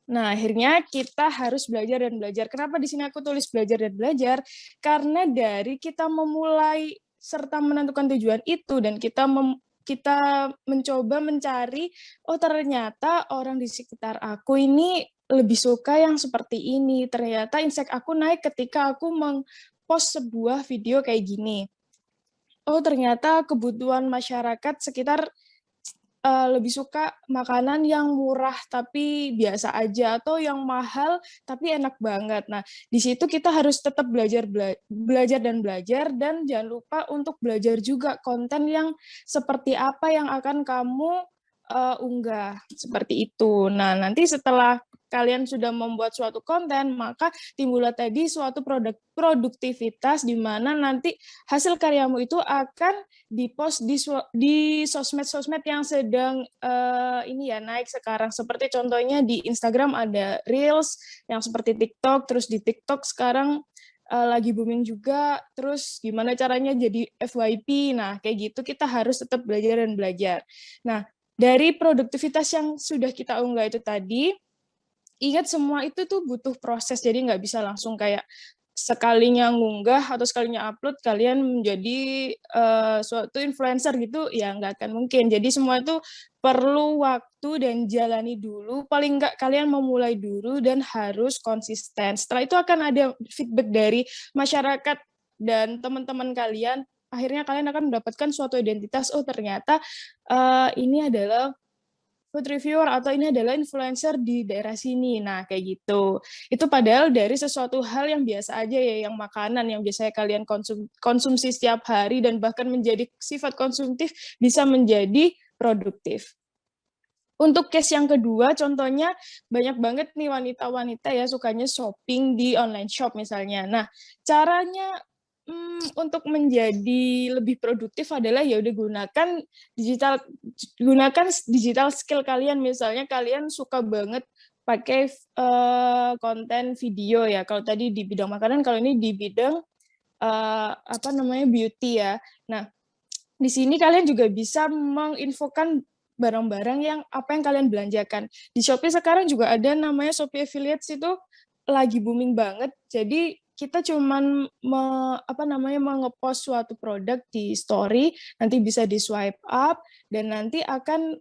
Nah, akhirnya kita harus belajar dan belajar. Kenapa di sini aku tulis belajar dan belajar? Karena dari kita memulai serta menentukan tujuan itu dan kita mencoba mencari, oh ternyata orang di sekitar aku ini lebih suka yang seperti ini. Ternyata insight aku naik ketika aku meng-post sebuah video kayak gini. Oh ternyata kebutuhan masyarakat sekitar lebih suka makanan yang murah tapi biasa aja, atau yang mahal tapi enak banget. Nah, di situ kita harus tetap belajar dan jangan lupa untuk belajar juga konten yang seperti apa yang akan kamu unggah, seperti itu. Nah, nanti setelah kalian sudah membuat suatu konten, maka timbullah tadi suatu produktivitas di mana nanti hasil karyamu itu akan di-post di sosmed-sosmed yang sedang naik sekarang. Seperti contohnya di Instagram ada Reels yang seperti TikTok, terus di TikTok sekarang lagi booming juga, terus gimana caranya jadi FYP. Nah, kayak gitu kita harus tetap belajar dan belajar. Nah, dari produktivitas yang sudah kita unggah itu tadi, ingat semua itu tuh butuh proses, jadi nggak bisa langsung kayak sekalinya ngunggah atau sekalinya upload kalian menjadi suatu influencer gitu, ya nggak akan mungkin. Jadi semua itu perlu waktu dan jalani dulu, paling nggak kalian memulai dulu dan harus konsisten. Setelah itu akan ada feedback dari masyarakat dan teman-teman kalian, akhirnya kalian akan mendapatkan suatu identitas, oh ternyata ini adalah food reviewer atau ini adalah influencer di daerah sini. Nah, kayak gitu. Itu padahal dari sesuatu hal yang biasa aja ya, yang makanan yang biasanya kalian konsumsi setiap hari dan bahkan menjadi sifat konsumtif bisa menjadi produktif. Untuk case yang kedua, contohnya banyak banget nih wanita-wanita ya sukanya shopping di online shop misalnya. Nah, caranya untuk menjadi lebih produktif adalah ya udah gunakan digital skill kalian. Misalnya kalian suka banget pakai konten video ya. Kalau tadi di bidang makanan, kalau ini di bidang beauty ya. Nah, di sini kalian juga bisa menginfokan barang-barang yang kalian belanjakan. Di Shopee sekarang juga ada namanya Shopee Affiliates, itu lagi booming banget. Jadi kita cuman nge-post suatu produk di story, nanti bisa di swipe up dan nanti akan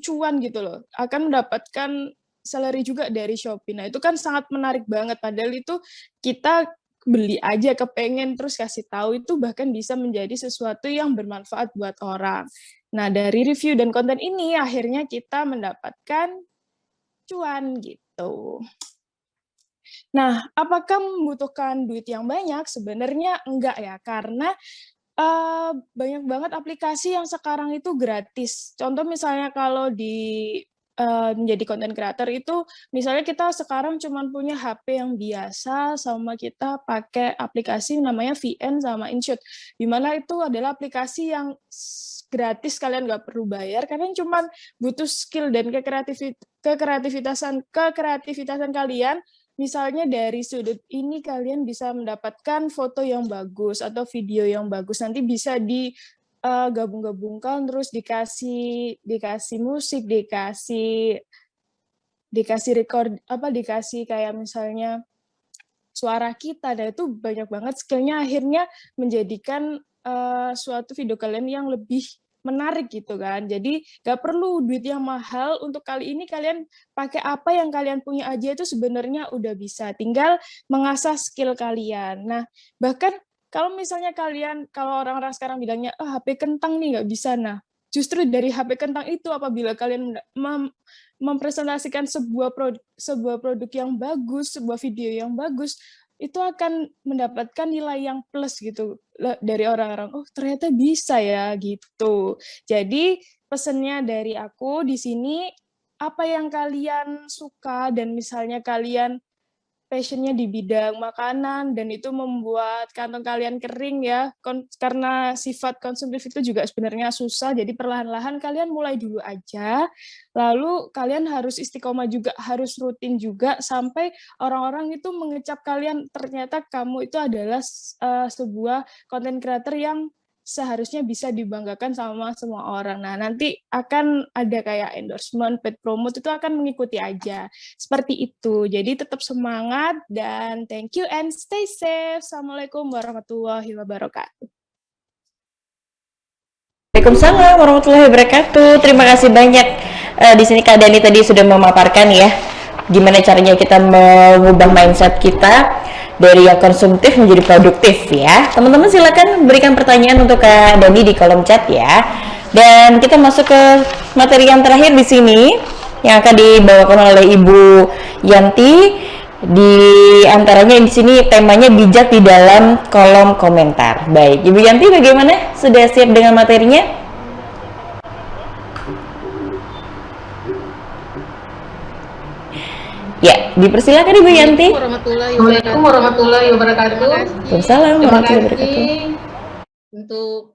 cuan gitu loh. Akan mendapatkan salary juga dari Shopee. Nah, itu kan sangat menarik banget, padahal itu kita beli aja kepengen terus kasih tahu, itu bahkan bisa menjadi sesuatu yang bermanfaat buat orang. Nah, dari review dan konten ini akhirnya kita mendapatkan cuan gitu. Nah, apakah membutuhkan duit yang banyak? Sebenarnya enggak ya, karena banyak banget aplikasi yang sekarang itu gratis. Contoh misalnya kalau menjadi content creator itu, misalnya kita sekarang cuma punya HP yang biasa, sama kita pakai aplikasi namanya VN sama InShoot, di mana itu adalah aplikasi yang gratis, kalian nggak perlu bayar, kalian cuma butuh skill dan kekreativitasan kalian. Misalnya dari sudut ini kalian bisa mendapatkan foto yang bagus atau video yang bagus, nanti bisa gabung-gabungkan, terus dikasih musik, dikasih record, dikasih kayak misalnya suara kita. Dan itu banyak banget skillnya, akhirnya menjadikan suatu video kalian yang lebih menarik gitu kan. Jadi gak perlu duit yang mahal, untuk kali ini kalian pakai apa yang kalian punya aja itu sebenarnya udah bisa, tinggal mengasah skill kalian. Nah, bahkan kalau misalnya kalau orang-orang sekarang bilangnya, HP kentang nih nggak bisa. Nah, justru dari HP kentang itu, apabila kalian mempresentasikan sebuah produk yang bagus, sebuah video yang bagus, itu akan mendapatkan nilai yang plus gitu dari orang-orang. Oh, ternyata bisa ya gitu. Jadi pesannya dari aku di sini, apa yang kalian suka dan misalnya kalian passion-nya di bidang makanan dan itu membuat kantong kalian kering ya, karena sifat konsumtif itu juga sebenarnya susah, jadi perlahan-lahan kalian mulai dulu aja, lalu kalian harus istiqomah juga, harus rutin juga, sampai orang-orang itu mengecap kalian, ternyata kamu itu adalah sebuah content creator yang seharusnya bisa dibanggakan sama semua orang. Nah, nanti akan ada kayak endorsement, paid promote, itu akan mengikuti aja. Seperti itu. Jadi tetap semangat dan thank you and stay safe. Assalamualaikum warahmatullahi wabarakatuh. Waalaikumsalam warahmatullahi wabarakatuh. Terima kasih banyak. Di sini Kak Dani tadi sudah memaparkan ya, gimana caranya kita mengubah mindset kita dari yang konsumtif menjadi produktif ya. Teman-teman silakan berikan pertanyaan untuk Kak Dani di kolom chat ya. Dan kita masuk ke materi yang terakhir di sini yang akan dibawakan oleh Ibu Yanti. Di antaranya di sini temanya bijak di dalam kolom komentar. Baik, Ibu Yanti bagaimana? Sudah siap dengan materinya? Ya, dipersilakan Ibu Yanti. Assalamualaikum warahmatullahi wabarakatuh. Waalaikumsalam warahmatullahi wabarakatuh. Untuk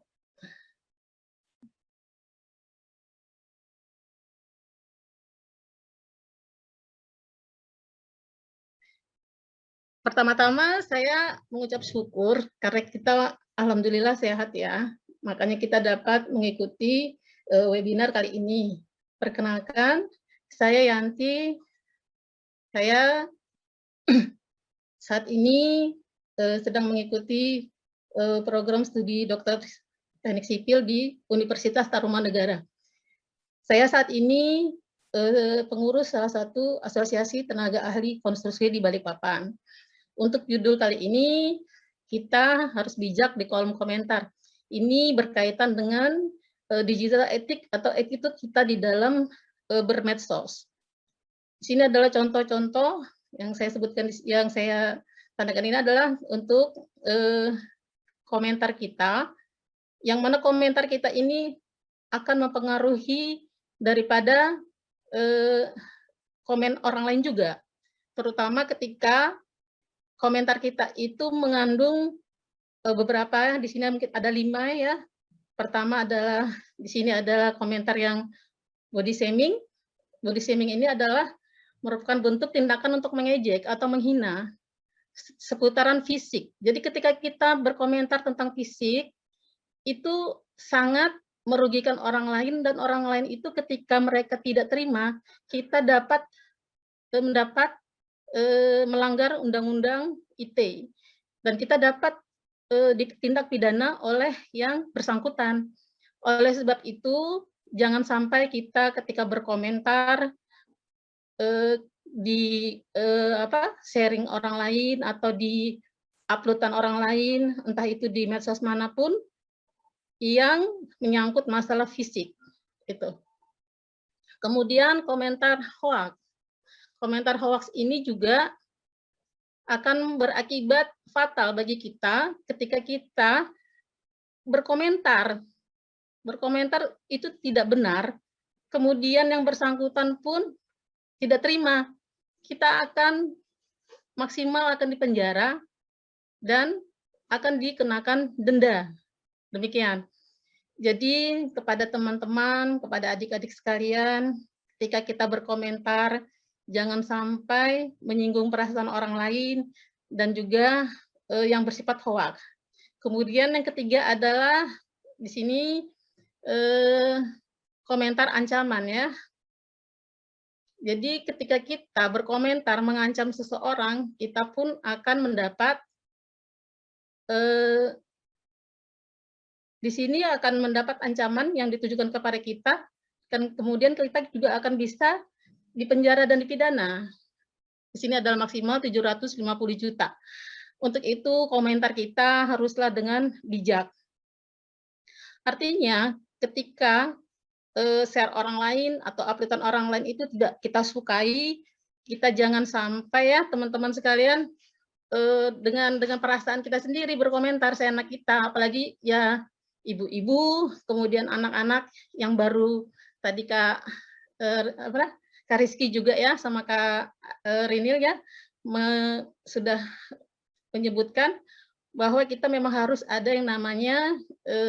pertama-tama saya mengucap syukur karena kita alhamdulillah sehat ya. Makanya kita dapat mengikuti webinar kali ini. Perkenalkan, saya Yanti. Saya saat ini sedang mengikuti program studi dokter teknik sipil di Universitas Tarumanegara. Saya saat ini pengurus salah satu asosiasi tenaga ahli konstruksi di Balikpapan. Untuk judul kali ini, kita harus bijak di kolom komentar. Ini berkaitan dengan digital etik atau attitude kita di dalam bermedsos. Di sini adalah contoh-contoh yang saya sebutkan, yang saya tandakan ini adalah untuk komentar kita, yang mana komentar kita ini akan mempengaruhi daripada komen orang lain juga, terutama ketika komentar kita itu mengandung beberapa, di sini mungkin ada 5 ya. Pertama adalah di sini adalah komentar yang body shaming. Body shaming ini adalah merupakan bentuk tindakan untuk mengejek atau menghina seputaran fisik. Jadi ketika kita berkomentar tentang fisik, itu sangat merugikan orang lain, dan orang lain itu ketika mereka tidak terima, kita dapat mendapat melanggar undang-undang ITE, dan kita dapat ditindak pidana oleh yang bersangkutan. Oleh sebab itu, jangan sampai kita ketika berkomentar di sharing orang lain atau di uploadan orang lain, entah itu di medsos manapun, yang menyangkut masalah fisik itu. Kemudian komentar hoax. Komentar hoax ini juga akan berakibat fatal bagi kita ketika kita berkomentar. Berkomentar itu tidak benar, kemudian yang bersangkutan pun tidak terima. Kita akan maksimal akan dipenjara dan akan dikenakan denda. Demikian. Jadi kepada teman-teman, kepada adik-adik sekalian, ketika kita berkomentar, jangan sampai menyinggung perasaan orang lain dan juga yang bersifat hoax. Kemudian yang ketiga adalah di sini komentar ancaman ya. Jadi ketika kita berkomentar mengancam seseorang, kita pun akan mendapat di sini akan mendapat ancaman yang ditujukan kepada kita, dan kemudian kita juga akan bisa dipenjara dan dipidana. Di sini adalah maksimal 750 juta. Untuk itu komentar kita haruslah dengan bijak. Artinya ketika share orang lain atau uploadan orang lain itu tidak kita sukai, kita jangan sampai ya teman-teman sekalian dengan perasaan kita sendiri berkomentar seenak kita, apalagi ya ibu-ibu, kemudian anak-anak yang baru tadi Kak Rizky juga ya sama Kak Rinil ya sudah menyebutkan bahwa kita memang harus ada yang namanya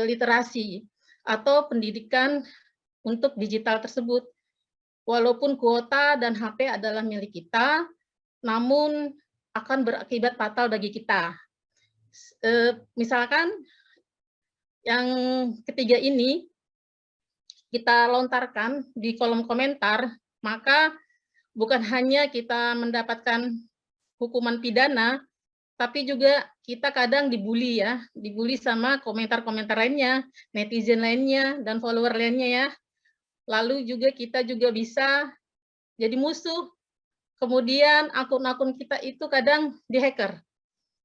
literasi atau pendidikan untuk digital tersebut. Walaupun kuota dan HP adalah milik kita, namun akan berakibat fatal bagi kita. Misalkan yang ketiga ini kita lontarkan di kolom komentar, maka bukan hanya kita mendapatkan hukuman pidana, tapi juga kita kadang dibully ya, dibully sama komentar-komentar lainnya, netizen lainnya, dan follower lainnya ya. Lalu juga kita juga bisa jadi musuh. Kemudian akun-akun kita itu kadang dihacker.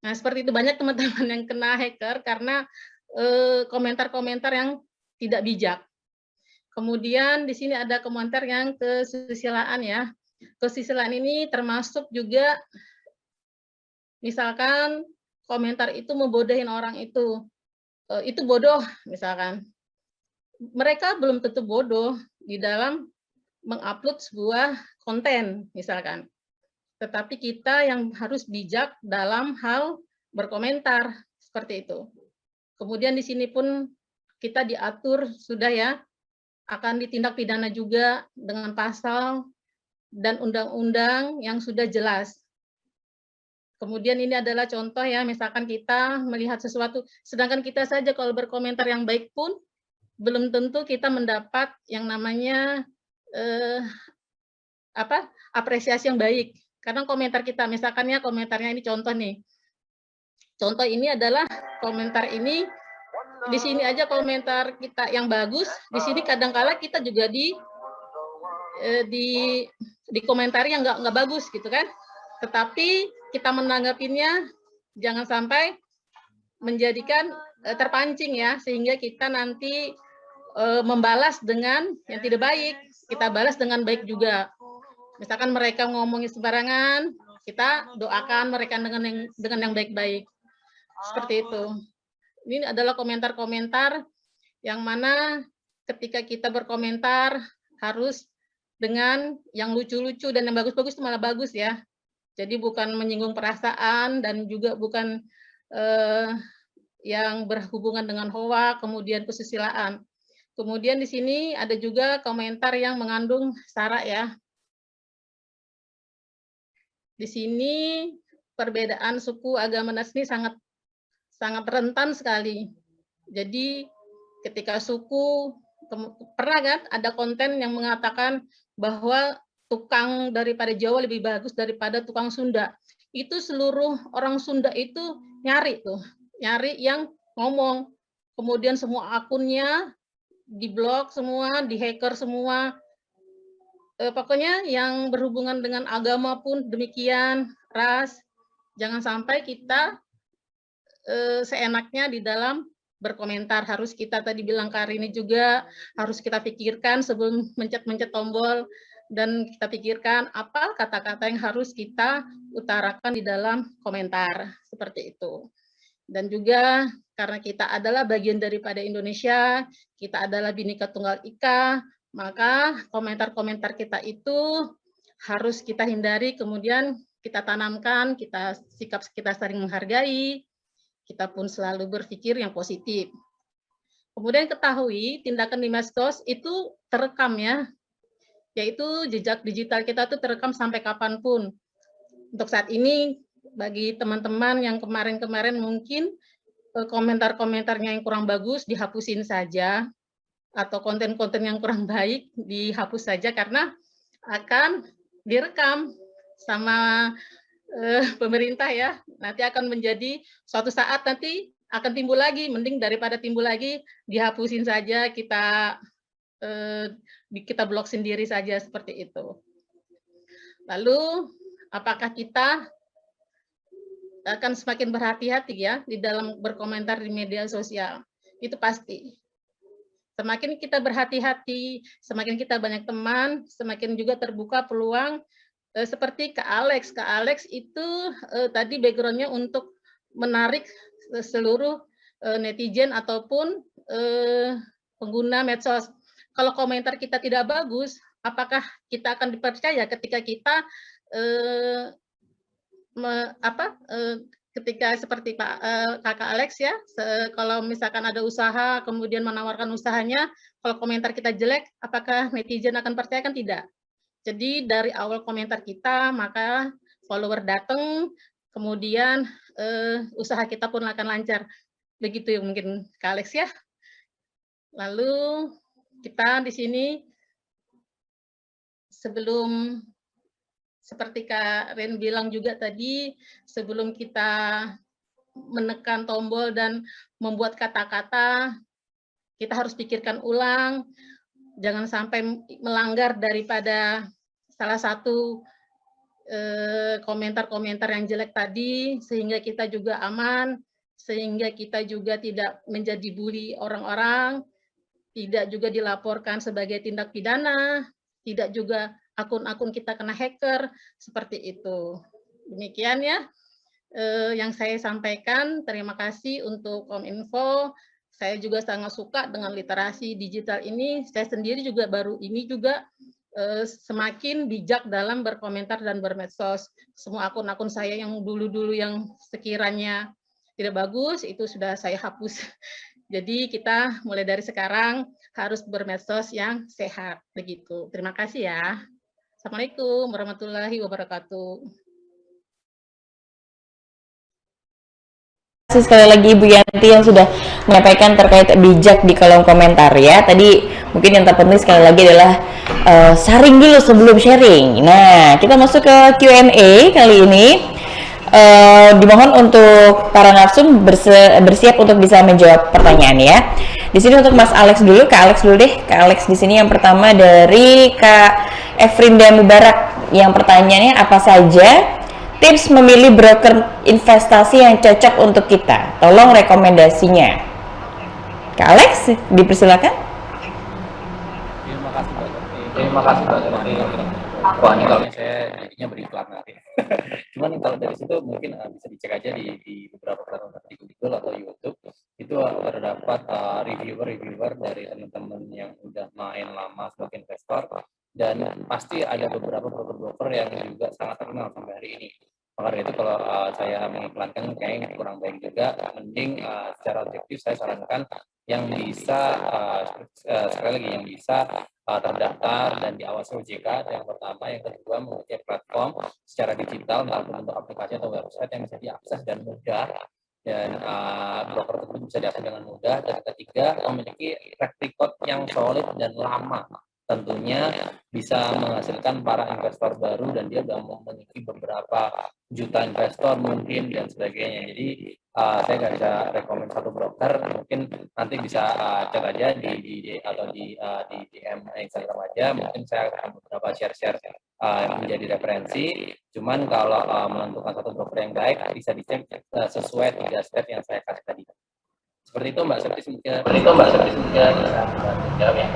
Nah seperti itu, banyak teman-teman yang kena hacker karena komentar-komentar yang tidak bijak. Kemudian di sini ada komentar yang kesusilaan ya. Kesusilaan ini termasuk juga misalkan komentar itu membodohin orang itu bodoh misalkan. Mereka belum tentu bodoh di dalam mengupload sebuah konten misalkan. Tetapi kita yang harus bijak dalam hal berkomentar seperti itu. Kemudian di sini pun kita diatur sudah ya, akan ditindak pidana juga dengan pasal dan undang-undang yang sudah jelas. Kemudian ini adalah contoh ya, misalkan kita melihat sesuatu, sedangkan kita saja kalau berkomentar yang baik pun, belum tentu kita mendapat yang namanya apresiasi yang baik. Karena komentar kita, misalkan ya komentarnya ini contoh nih. Contoh ini adalah komentar ini, di sini aja komentar kita yang bagus, di sini kadang-kala kita juga di komentari yang nggak bagus gitu kan. Tetapi kita menanggapinya jangan sampai menjadikan terpancing ya, sehingga kita nanti membalas dengan yang tidak baik, kita balas dengan baik juga. Misalkan mereka ngomongin sembarangan, kita doakan mereka dengan yang baik-baik. Seperti itu. Ini adalah komentar-komentar yang mana ketika kita berkomentar harus dengan yang lucu-lucu dan yang bagus-bagus itu malah bagus ya. Jadi bukan menyinggung perasaan dan juga bukan yang berhubungan dengan hoak, kemudian kesusilaan. Kemudian di sini ada juga komentar yang mengandung sara ya. Di sini perbedaan suku, agama, dan ini sangat rentan sekali. Jadi ketika suku, pernah kan ada konten yang mengatakan bahwa tukang daripada Jawa lebih bagus daripada tukang Sunda. Itu seluruh orang Sunda itu nyari yang ngomong. Kemudian semua akunnya diblok semua, dihacker semua. Pokoknya yang berhubungan dengan agama pun demikian, ras. Jangan sampai kita seenaknya di dalam berkomentar. Harus kita tadi bilang Karini juga, harus kita pikirkan sebelum mencet-mencet tombol, dan kita pikirkan apa kata-kata yang harus kita utarakan di dalam komentar. Seperti itu. Dan juga karena kita adalah bagian daripada Indonesia, kita adalah Bhinneka Tunggal Ika, maka komentar-komentar kita itu harus kita hindari, kemudian kita tanamkan, sikap kita saling menghargai, kita pun selalu berpikir yang positif. Kemudian ketahui tindakan di medsos itu terekam ya, yaitu jejak digital kita itu terekam sampai kapanpun. Untuk saat ini, bagi teman-teman yang kemarin-kemarin mungkin komentar-komentarnya yang kurang bagus dihapusin saja, atau konten-konten yang kurang baik dihapus saja karena akan direkam sama pemerintah ya. Nanti akan menjadi suatu saat nanti akan timbul lagi, mending daripada timbul lagi dihapusin saja, kita blok sendiri saja seperti itu. Lalu apakah kita akan semakin berhati-hati ya di dalam berkomentar di media sosial? Itu pasti. Semakin kita berhati-hati, semakin kita banyak teman, semakin juga terbuka peluang seperti Kak Alex. Kak Alex itu tadi background-nya untuk menarik seluruh netizen ataupun pengguna medsos. Kalau komentar kita tidak bagus, apakah kita akan dipercaya ketika kita ketika seperti Kakak Alex ya, kalau misalkan ada usaha, kemudian menawarkan usahanya, kalau komentar kita jelek, apakah netizen akan percaya? Kan tidak. Jadi dari awal komentar kita, maka follower datang, kemudian usaha kita pun akan lancar. Begitu ya mungkin Kak Alex ya. Lalu kita di sini, sebelum seperti Kak Ren bilang juga tadi, sebelum kita menekan tombol dan membuat kata-kata, kita harus pikirkan ulang, jangan sampai melanggar daripada salah satu komentar-komentar yang jelek tadi, sehingga kita juga aman, sehingga kita juga tidak menjadi bully orang-orang, tidak juga dilaporkan sebagai tindak pidana, tidak juga akun-akun kita kena hacker, seperti itu. Demikian ya yang saya sampaikan. Terima kasih untuk Kominfo. Saya juga sangat suka dengan literasi digital ini. Saya sendiri juga baru ini juga semakin bijak dalam berkomentar dan bermedsos. Semua akun-akun saya yang dulu-dulu yang sekiranya tidak bagus, itu sudah saya hapus. Jadi kita mulai dari sekarang harus bermedsos yang sehat. Begitu. Terima kasih ya. Assalamualaikum warahmatullahi wabarakatuh. Terima kasih sekali lagi Ibu Yanti yang sudah menyampaikan terkait bijak di kolom komentar ya. Tadi mungkin yang terpenting sekali lagi adalah saring dulu sebelum sharing. Nah, kita masuk ke Q&A kali ini. Dimohon untuk para narsum bersiap untuk bisa menjawab pertanyaan ya. Di sini untuk Mas Alex dulu, Kak Alex dulu deh. Kak Alex di sini yang pertama dari Kak Efrinda Mubarak. Yang pertanyaannya apa saja tips memilih broker investasi yang cocok untuk kita? Tolong rekomendasinya. Kak Alex, dipersilakan. Terima kasih Mbak Septi. Wah, ini kalau saya jadinya beriklan nanti. Cuman kalau dari situ mungkin bisa dicek aja di beberapa platform di Google atau YouTube. Itu terdapat reviewer-reviewer dari teman-teman yang udah main lama sebagai investor. Dan pasti ada beberapa broker-broker yang juga sangat terkenal sampai hari ini. Maka itu kalau saya mengiklankan kayaknya kurang baik juga. Mending secara objektif saya sarankan yang bisa sekali lagi yang bisa terdaftar dan diawasi OJK. Yang pertama, yang kedua memiliki platform secara digital dalam bentuk aplikasi atau website yang bisa diakses dan mudah, dan broker tersebut bisa diakses dengan mudah. Dan ketiga, memiliki track record yang solid dan lama, tentunya bisa menghasilkan para investor baru, dan dia sudah memiliki beberapa juta investor mungkin dan sebagainya. Jadi saya nggak bisa rekomend satu broker, mungkin nanti bisa chat aja di atau di DM Instagram aja, mungkin saya akan beberapa share menjadi referensi. Cuman kalau menentukan satu broker yang baik bisa dicek sesuai 3 step yang saya kasih tadi. Seperti itu Mbak Septi, bisa jawab ya.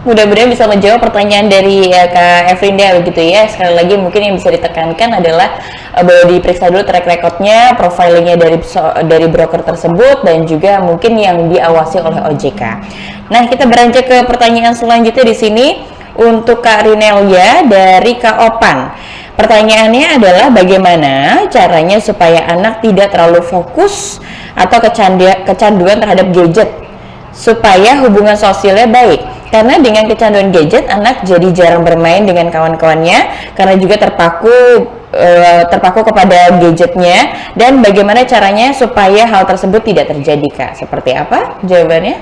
Mudah-mudahan bisa menjawab pertanyaan dari Kak Evrinda begitu ya. Sekali lagi mungkin yang bisa ditekankan adalah bahwa diperiksa dulu track recordnya, profilingnya dari broker tersebut, dan juga mungkin yang diawasi oleh OJK. Nah, kita beranjak ke pertanyaan selanjutnya di sini untuk Kak Rinelia dari Kak Opan. Pertanyaannya adalah bagaimana caranya supaya anak tidak terlalu fokus atau kecanduan terhadap gadget supaya hubungan sosialnya baik. Karena dengan kecanduan gadget, anak jadi jarang bermain dengan kawan-kawannya karena juga terpaku kepada gadgetnya. Dan bagaimana caranya supaya hal tersebut tidak terjadi, Kak? Seperti apa jawabannya?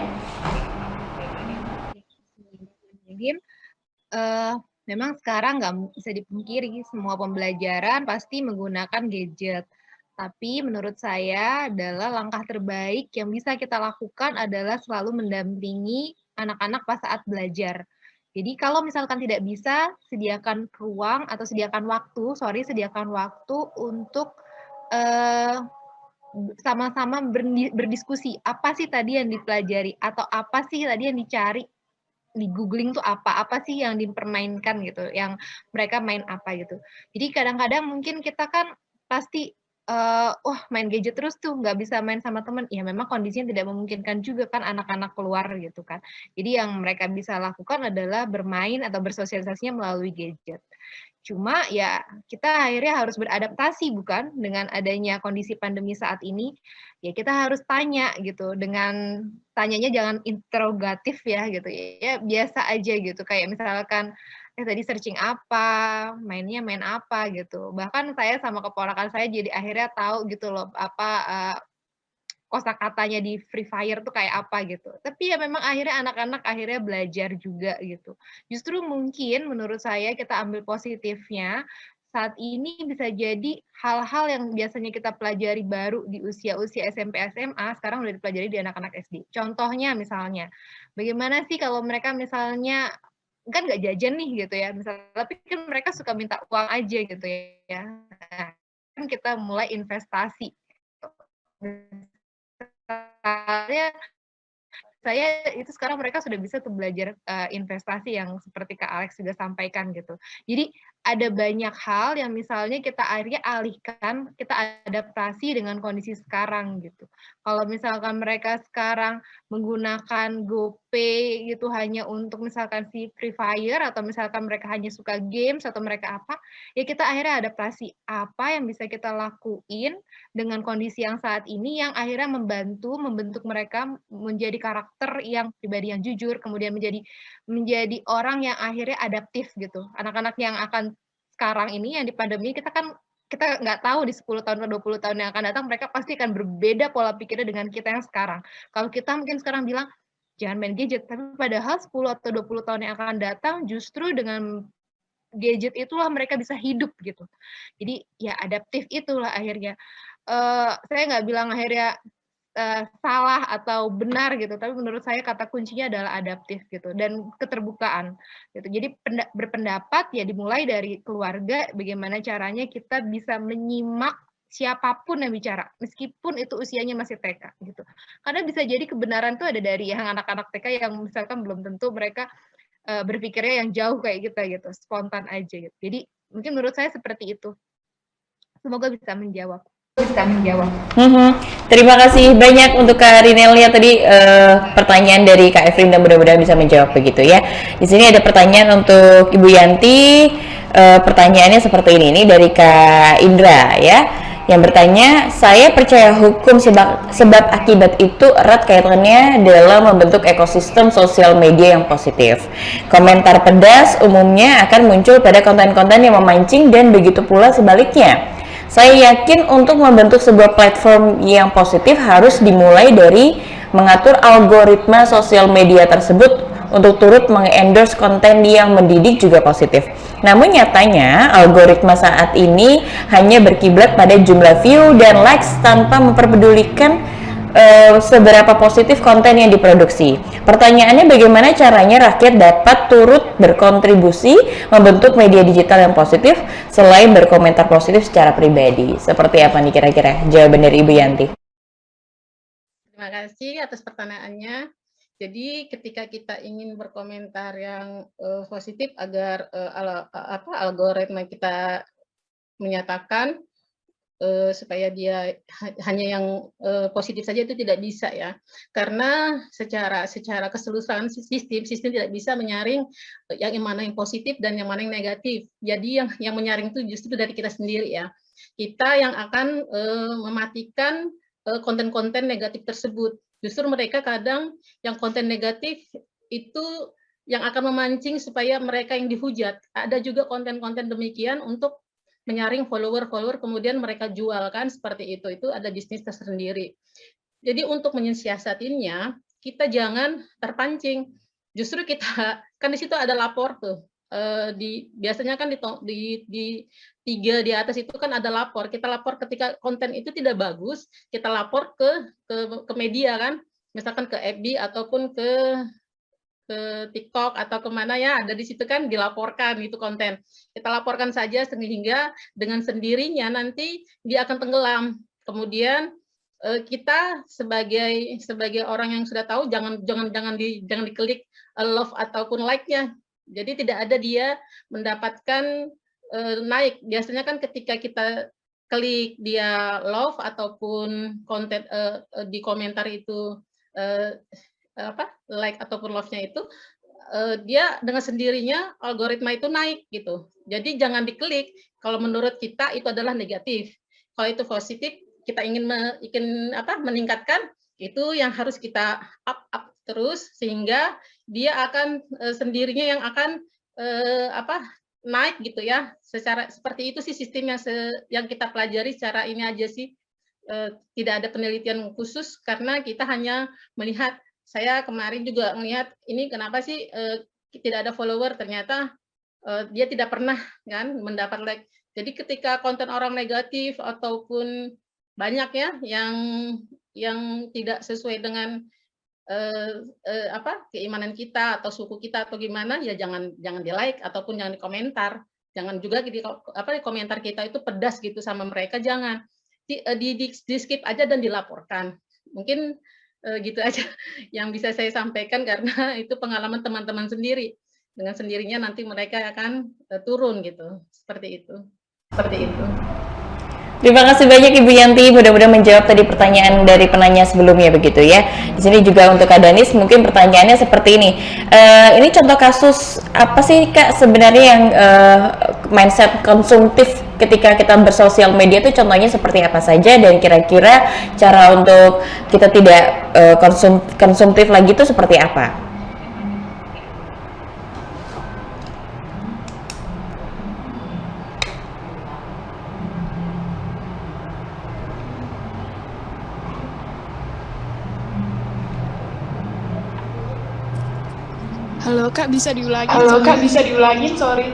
Memang sekarang nggak bisa dipungkiri semua pembelajaran pasti menggunakan gadget. Tapi menurut saya adalah langkah terbaik yang bisa kita lakukan adalah selalu mendampingi anak-anak pas saat belajar. Jadi kalau misalkan tidak bisa, sediakan ruang atau sediakan waktu untuk sama-sama berdiskusi. Apa sih tadi yang dipelajari atau apa sih tadi yang dicari di googling tuh apa sih yang dipermainkan gitu, yang mereka main apa gitu. Jadi kadang-kadang mungkin kita kan pasti main gadget terus tuh nggak bisa main sama temen, ya memang kondisinya tidak memungkinkan juga kan anak-anak keluar gitu kan. Jadi yang mereka bisa lakukan adalah bermain atau bersosialisasinya melalui gadget. Cuma ya kita akhirnya harus beradaptasi bukan dengan adanya kondisi pandemi saat ini. Ya kita harus tanya gitu, dengan tanyanya jangan interrogatif ya gitu ya, biasa aja gitu, kayak misalkan tadi searching apa, mainnya main apa gitu. Bahkan saya sama keponakan saya jadi akhirnya tahu gitu loh apa kosakatanya di Free Fire tuh kayak apa gitu. Tapi ya memang akhirnya anak-anak akhirnya belajar juga gitu. Justru mungkin menurut saya kita ambil positifnya, saat ini bisa jadi hal-hal yang biasanya kita pelajari baru di usia-usia SMP, SMA, sekarang udah dipelajari di anak-anak SD. Contohnya misalnya, bagaimana sih kalau mereka misalnya kan nggak jajan nih gitu ya, misalnya, tapi kan mereka suka minta uang aja gitu ya. Nah, kan kita mulai investasi. Misalnya saya itu sekarang mereka sudah bisa tuh belajar investasi yang seperti Kak Alex juga sampaikan gitu. Jadi ada banyak hal yang misalnya kita akhirnya alihkan, kita adaptasi dengan kondisi sekarang gitu. Kalau misalkan mereka sekarang menggunakan GoPay gitu hanya untuk misalkan si Free Fire atau misalkan mereka hanya suka games atau mereka apa, ya kita akhirnya adaptasi apa yang bisa kita lakuin dengan kondisi yang saat ini yang akhirnya membentuk mereka menjadi karakter yang pribadi yang jujur, kemudian menjadi orang yang akhirnya adaptif gitu. Anak-anak yang akan sekarang ini yang di pandemi kita nggak tahu di 10 tahun atau 20 tahun yang akan datang mereka pasti akan berbeda pola pikirnya dengan kita yang sekarang. Kalau kita mungkin sekarang bilang jangan main gadget, tapi padahal 10 atau 20 tahun yang akan datang justru dengan gadget itulah mereka bisa hidup gitu. Jadi ya adaptif itulah akhirnya. Saya nggak bilang akhirnya salah atau benar gitu, tapi menurut saya kata kuncinya adalah adaptif gitu dan keterbukaan gitu. Jadi berpendapat ya dimulai dari keluarga, bagaimana caranya kita bisa menyimak siapapun yang bicara, meskipun itu usianya masih TK gitu. Karena bisa jadi kebenaran itu ada dari yang anak-anak TK yang misalkan belum tentu mereka berpikirnya yang jauh kayak kita gitu, spontan aja gitu. Jadi mungkin menurut saya seperti itu. Semoga bisa menjawab. Mhm. Terima kasih banyak untuk Kak Rinelia tadi pertanyaan dari Kak Efrin dan mudah-mudahan bisa menjawab begitu ya. Di sini ada pertanyaan untuk Ibu Yanti. Pertanyaannya seperti ini dari Kak Indra ya. Yang bertanya, saya percaya hukum sebab akibat itu erat kaitannya dalam membentuk ekosistem sosial media yang positif. Komentar pedas umumnya akan muncul pada konten-konten yang memancing dan begitu pula sebaliknya. Saya yakin untuk membentuk sebuah platform yang positif harus dimulai dari mengatur algoritma sosial media tersebut untuk turut mengendorse konten yang mendidik juga positif. Namun nyatanya algoritma saat ini hanya berkiblat pada jumlah view dan likes tanpa memperpedulikan seberapa positif konten yang diproduksi. Pertanyaannya bagaimana caranya rakyat dapat turut berkontribusi membentuk media digital yang positif selain berkomentar positif secara pribadi. Seperti apa nih kira-kira jawaban dari Ibu Yanti? Terima kasih atas pertanyaannya. Jadi ketika kita ingin berkomentar yang positif agar algoritma kita menyatakan supaya dia hanya yang positif saja itu tidak bisa ya, karena secara keseluruhan sistem tidak bisa menyaring yang mana yang positif dan yang mana yang negatif. Jadi yang menyaring itu justru dari kita sendiri ya. Kita yang akan mematikan konten-konten negatif tersebut. Justru mereka kadang yang konten negatif itu yang akan memancing supaya mereka yang dihujat. Ada juga konten-konten demikian untuk menyaring follower kemudian mereka jualkan seperti itu ada bisnis tersendiri. Jadi untuk menyiasatinya kita jangan terpancing, justru kita kan di situ ada lapor tuh biasanya kan di 3 di atas itu kan ada lapor, kita lapor ketika konten itu tidak bagus, kita lapor ke media kan, misalkan ke FB ataupun ke TikTok atau kemana ya, ada di situ kan dilaporkan itu konten. Kita laporkan saja sehingga dengan sendirinya nanti dia akan tenggelam. Kemudian kita sebagai orang yang sudah tahu jangan diklik love ataupun like-nya. Jadi tidak ada dia mendapatkan naik. Biasanya kan ketika kita klik dia love ataupun konten di komentar itu like ataupun love-nya itu dia dengan sendirinya algoritma itu naik gitu. Jadi jangan diklik. Kalau menurut kita itu adalah negatif. Kalau itu positif, kita ingin meningkatkan, itu yang harus kita up terus sehingga dia akan sendirinya yang akan naik gitu ya. Secara seperti itu sih sistem yang kita pelajari secara ini aja sih. Tidak ada penelitian khusus karena kita hanya melihat. Saya kemarin juga melihat ini kenapa sih tidak ada follower, ternyata dia tidak pernah kan mendapat like. Jadi ketika konten orang negatif ataupun banyak ya yang tidak sesuai dengan keimanan kita atau suku kita atau gimana, ya jangan di like ataupun jangan dikomentar. Jangan juga di komentar kita itu pedas gitu sama mereka, jangan di skip aja dan dilaporkan. Mungkin gitu aja yang bisa saya sampaikan karena itu pengalaman teman-teman sendiri. Dengan sendirinya nanti mereka akan turun gitu. Seperti itu. Terima kasih banyak Ibu Yanti, mudah-mudahan menjawab tadi pertanyaan dari penanya sebelumnya begitu ya. Di sini juga untuk Kak Danis mungkin pertanyaannya seperti ini. Ini contoh kasus apa sih Kak sebenarnya yang mindset konsumtif ketika kita bersosial media itu contohnya seperti apa saja dan kira-kira cara untuk kita tidak konsumtif lagi itu seperti apa? Halo Kak, bisa diulangin? Sorry.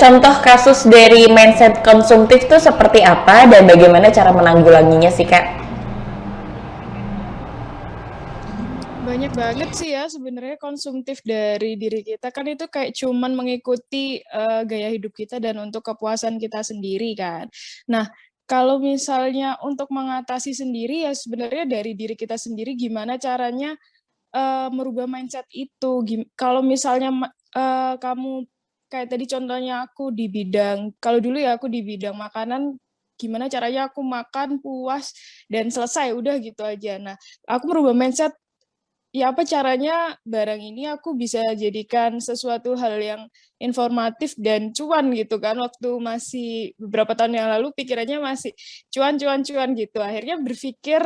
Contoh kasus dari mindset konsumtif itu seperti apa dan bagaimana cara menanggulanginya sih Kak? Banyak banget sih ya sebenarnya konsumtif dari diri kita, kan itu kayak cuman mengikuti gaya hidup kita dan untuk kepuasan kita sendiri kan. Nah, kalau misalnya untuk mengatasi sendiri ya sebenarnya dari diri kita sendiri gimana caranya merubah mindset itu. Kalau misalnya kamu kayak tadi contohnya aku di bidang, kalau dulu ya aku di bidang makanan, gimana caranya aku makan puas dan selesai udah gitu aja. Nah, aku merubah mindset, ya apa caranya barang ini aku bisa jadikan sesuatu hal yang informatif dan cuan gitu kan. Waktu masih beberapa tahun yang lalu pikirannya masih cuan gitu. Akhirnya berpikir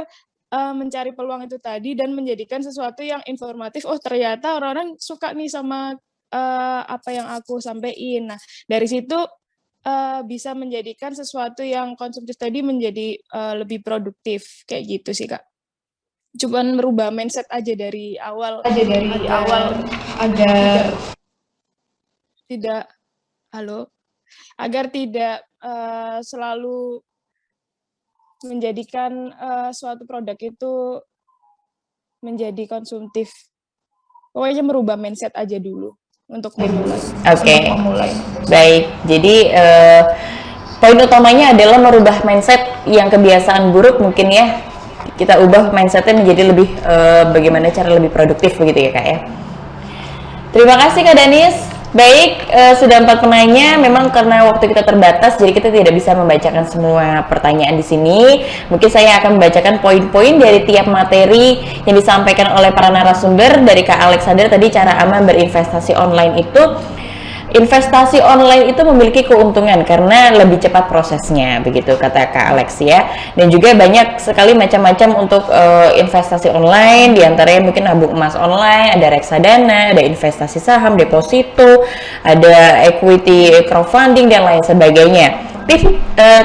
mencari peluang itu tadi dan menjadikan sesuatu yang informatif. Oh, ternyata orang-orang suka nih sama apa yang aku sampaikan. Nah, dari situ bisa menjadikan sesuatu yang konsumtif tadi menjadi lebih produktif kayak gitu sih Kak. Cuman merubah mindset aja dari awal agar tidak agar tidak selalu menjadikan suatu produk itu menjadi konsumtif. Pokoknya merubah mindset aja dulu untuk memulai. Oke. Baik. Jadi poin utamanya adalah merubah mindset yang kebiasaan buruk mungkin ya. Kita ubah mindsetnya menjadi lebih bagaimana cara lebih produktif begitu ya Kak ya. Terima kasih Kak Danis. Baik, sudah 4 penanya. Memang karena waktu kita terbatas, jadi kita tidak bisa membacakan semua pertanyaan di sini. Mungkin saya akan membacakan poin-poin dari tiap materi yang disampaikan oleh para narasumber. Dari Kak Alexander tadi, cara aman berinvestasi online itu. Investasi online itu memiliki keuntungan karena lebih cepat prosesnya, begitu kata Kak Alex ya. Dan juga banyak sekali macam-macam untuk investasi online, diantaranya mungkin nabung emas online, ada reksadana, ada investasi saham, deposito, ada equity crowdfunding dan lain sebagainya.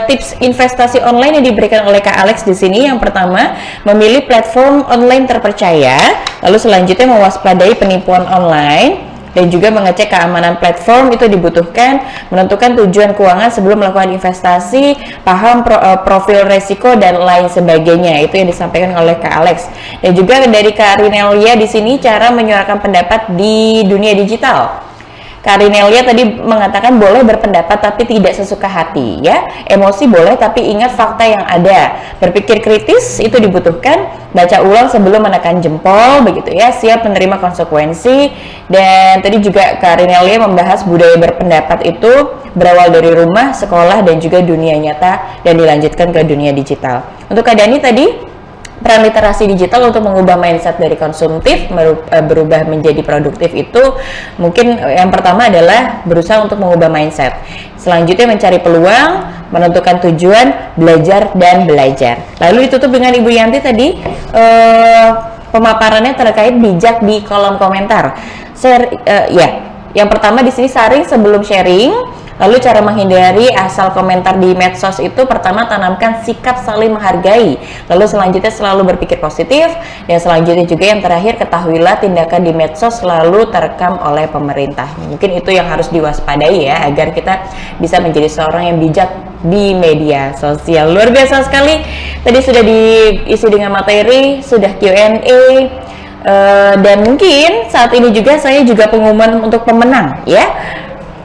Tips investasi online yang diberikan oleh Kak Alex di sini, yang pertama, memilih platform online terpercaya, lalu selanjutnya mewaspadai penipuan online, dan juga mengecek keamanan platform itu dibutuhkan, menentukan tujuan keuangan sebelum melakukan investasi, paham profil resiko dan lain sebagainya. Itu yang disampaikan oleh Kak Alex. Dan juga dari Kak Rinelia di sini, cara menyuarakan pendapat di dunia digital. Kak Rinelia tadi mengatakan boleh berpendapat tapi tidak sesuka hati ya. Emosi boleh tapi ingat fakta yang ada. Berpikir kritis itu dibutuhkan, baca ulang sebelum menekan jempol begitu ya, siap menerima konsekuensi. Dan tadi juga Kak Rinelia membahas budaya berpendapat itu berawal dari rumah, sekolah dan juga dunia nyata dan dilanjutkan ke dunia digital. Untuk Kak Dani tadi, peran literasi digital untuk mengubah mindset dari konsumtif berubah menjadi produktif itu mungkin yang pertama adalah berusaha untuk mengubah mindset. Selanjutnya mencari peluang, menentukan tujuan, belajar dan belajar. Lalu ditutup dengan Ibu Yanti tadi pemaparannya terkait bijak di kolom komentar. Yang pertama di sini saring sebelum sharing. Lalu cara menghindari asal komentar di medsos itu, pertama tanamkan sikap saling menghargai. Lalu selanjutnya selalu berpikir positif. Dan selanjutnya juga yang terakhir, ketahuilah tindakan di medsos selalu terekam oleh pemerintah. Mungkin itu yang harus diwaspadai ya, agar kita bisa menjadi seorang yang bijak di media sosial. Luar biasa sekali. Tadi sudah diisi dengan materi, sudah Q&A. Dan mungkin saat ini juga saya juga pengumuman untuk pemenang ya.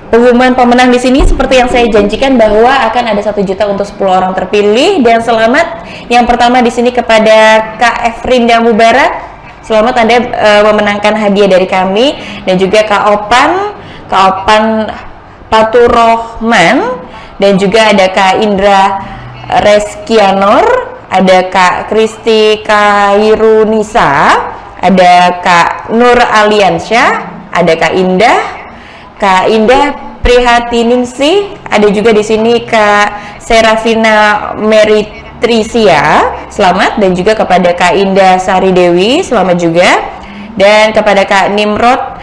Pengumuman pemenang di sini seperti yang saya janjikan bahwa akan ada 1 juta untuk 10 orang terpilih. Dan selamat yang pertama di sini kepada Kak Efrinda Mubarak. Selamat Anda memenangkan hadiah dari kami. Dan juga Kak Opan Paturohman, dan juga ada Kak Indra Reskianor, ada Kak Kristi Kairunisa, ada Kak Nur Aliansyah, ada Kak Indah Prihatiningsih, ada juga di sini Kak Serafina Meritrisia, selamat. Dan juga kepada Kak Indah Sari Dewi, selamat juga. Dan kepada Kak Nimrod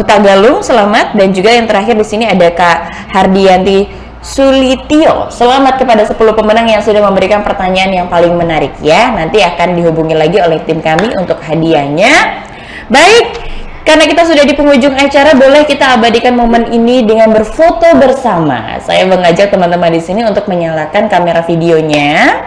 Hutagalung, selamat. Dan juga yang terakhir di sini ada Kak Hardianti Sulitio. Selamat kepada 10 pemenang yang sudah memberikan pertanyaan yang paling menarik ya. Nanti akan dihubungi lagi oleh tim kami untuk hadiahnya. Baik. Karena kita sudah di penghujung acara, boleh kita abadikan momen ini dengan berfoto bersama. Saya mengajak teman-teman di sini untuk menyalakan kamera videonya.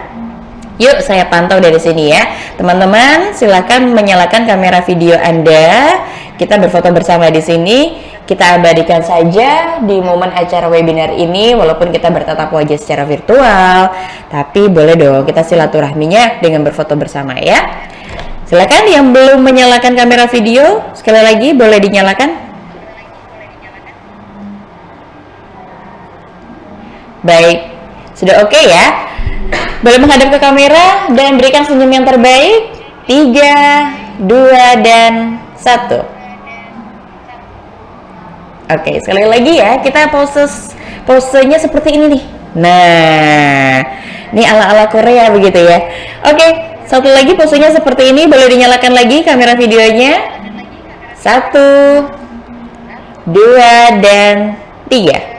Yuk, saya pantau dari sini ya. Teman-teman, silakan menyalakan kamera video Anda. Kita berfoto bersama di sini. Kita abadikan saja di momen acara webinar ini, walaupun kita bertatap wajah secara virtual. Tapi boleh dong kita silaturahminya dengan berfoto bersama ya. Silakan yang belum menyalakan kamera video, sekali lagi boleh dinyalakan. Baik, sudah oke ya? Boleh menghadap ke kamera dan berikan senyum yang terbaik. 3, 2, dan 1. Oke, sekali lagi ya, kita posenya seperti ini nih. Nah, ini ala-ala Korea begitu ya. Oke, satu lagi posenya seperti ini, boleh dinyalakan lagi kamera videonya. 1, 2, dan 3.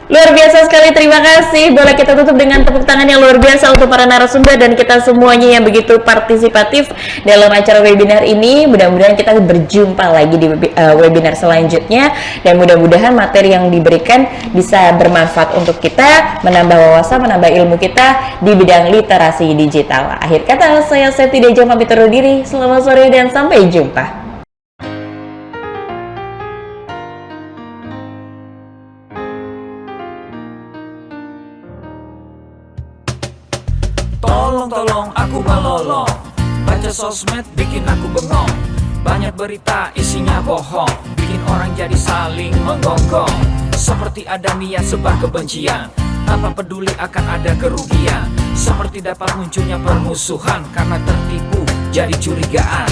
Luar biasa sekali, terima kasih. Boleh kita tutup dengan tepuk tangan yang luar biasa untuk para narasumber dan kita semuanya yang begitu partisipatif dalam acara webinar ini. Mudah-mudahan kita berjumpa lagi di webinar selanjutnya dan mudah-mudahan materi yang diberikan bisa bermanfaat untuk kita, menambah wawasan, menambah ilmu kita di bidang literasi digital. Akhir kata, saya tidak jauh pamit undur diri. Selamat sore dan sampai jumpa. Tolong aku melolong, baca sosmed bikin aku bengong. Banyak berita isinya bohong, bikin orang jadi saling menggonggong. Seperti ada niat sebar kebencian, tanpa peduli akan ada kerugian. Seperti dapat munculnya permusuhan, karena tertipu jadi curigaan.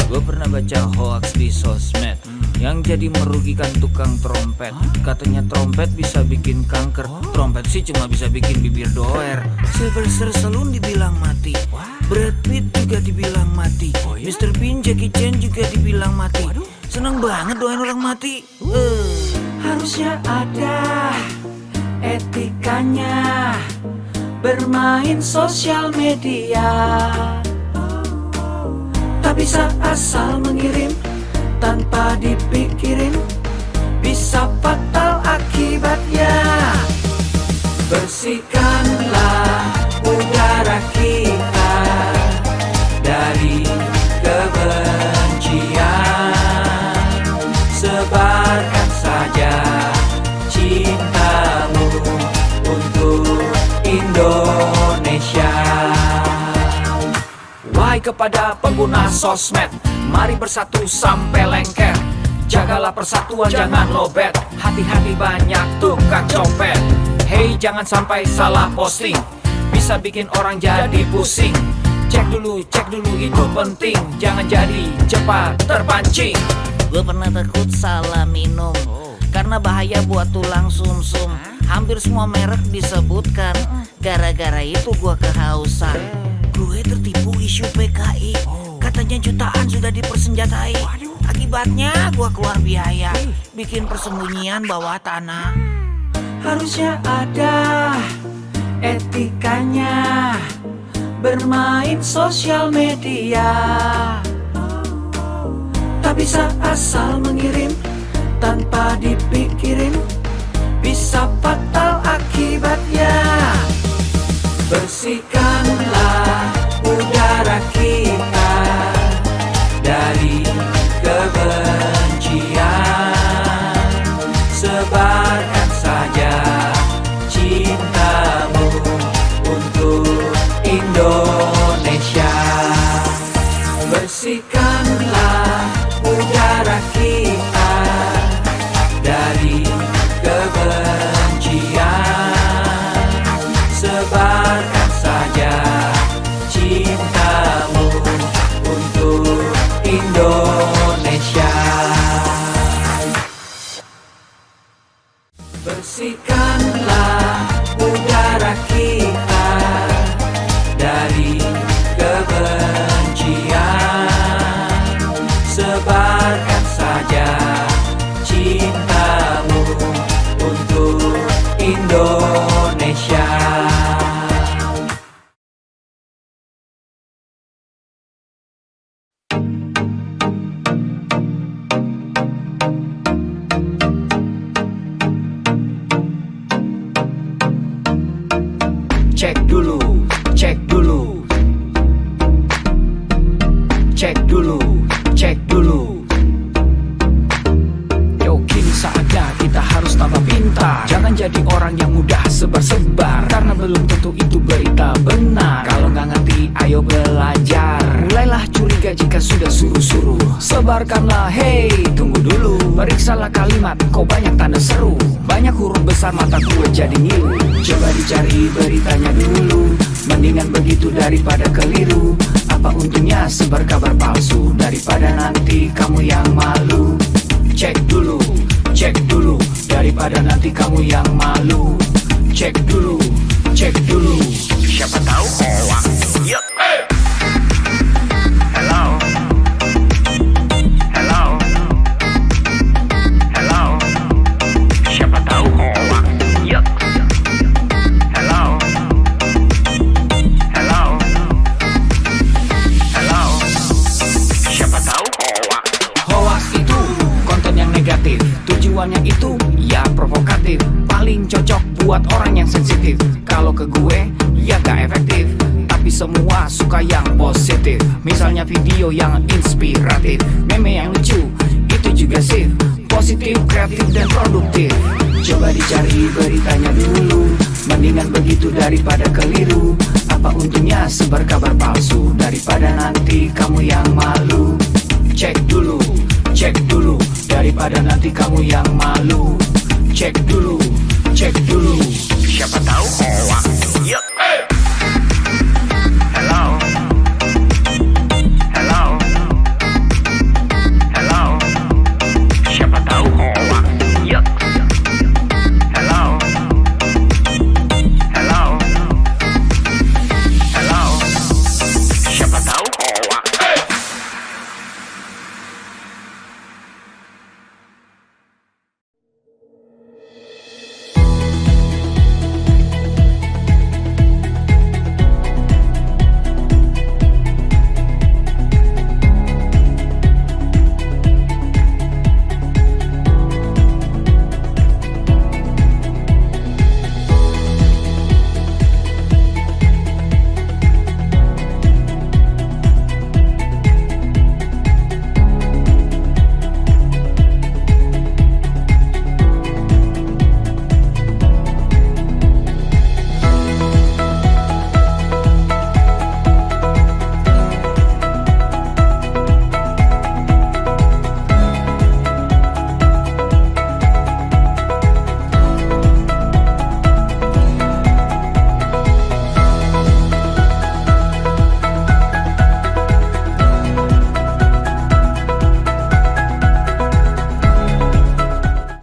Gue pernah baca hoax di sosmed yang jadi merugikan tukang trompet. Katanya trompet bisa bikin kanker, trompet sih cuma bisa bikin bibir doer. Sylvester Stallone dibilang mati, Brad Pitt juga dibilang mati, Mr. Bean, Jackie Chan juga dibilang mati. Seneng banget doain orang mati. Harusnya ada etikanya bermain sosial media. Tak bisa asal mengirim tanpa dipikirin, bisa fatal akibatnya. Bersihkanlah udara kita dari kebencian. Sebarkan saja cintamu untuk Indonesia. Wahai kepada pengguna sosmed, mari bersatu sampai lengket. Jagalah persatuan, jangan lobet. Hati-hati banyak tukang copet. Hey, jangan sampai salah posting, bisa bikin orang jadi pusing. Cek dulu itu penting, jangan jadi cepat terpancing. Gue pernah takut salah minum, karena bahaya buat tulang sumsum. Hampir semua merek disebutkan, gara-gara itu gue kehausan. Gue tertipu isu PKI, katanya jutaan sudah dipersenjatai. Akibatnya gue keluar biaya, bikin persembunyian bawah tanah. Harusnya ada etikanya bermain sosial media. Tak bisa asal mengirim tanpa dipikirin, bisa fatal akibatnya. Bersihkanlah udara kita dari kebencian. Sebarkan saja cintamu untuk Indonesia. Bersihkanlah udara kita dari kebencian. Sebarkan saja cintamu untuk Indonesia. Bersihkanlah udara kita dari kebencian. Sebarkan saja cintamu untuk Indonesia. Cek dulu, cek dulu. Cek dulu, cek dulu. Yo, kini saatnya kita harus tambah pintar. Jangan jadi orang yang mudah sebar-sebar, karena belum tentu itu berita benar. Kalau nggak ngerti, ayo belajar. Mulailah curiga jika sudah suruh-suruh. Sebarkanlah, hey, tunggu dulu. Periksalah kalimat, kok banyak tanda seru. Banyak huruf besar, mata gue jadi ngilu. Coba dicari beritanya dulu. Mendingan begitu daripada keliru. Apa untungnya sebar kabar palsu, daripada nanti kamu yang malu. Cek dulu, daripada nanti kamu yang malu. Cek dulu, siapa tahu hoax. Yup. Hello, siapa tahu hoax. Yup. Hello, siapa tahu hoax. Hoax itu konten yang negatif, tujuannya itu ya provokatif. Paling cocok buat orang yang sensitif. Kalau ke gue ya gak efektif, tapi semua suka yang positif. Misalnya video yang inspiratif, meme yang lucu, itu juga sih positif, kreatif, dan produktif. Coba dicari beritanya dulu. Mendingan begitu daripada keliru. Apa untungnya sebar kabar palsu, daripada nanti kamu yang malu. Cek dulu, daripada nanti kamu yang malu. Cek dulu, siapa tahu hoax. Yup.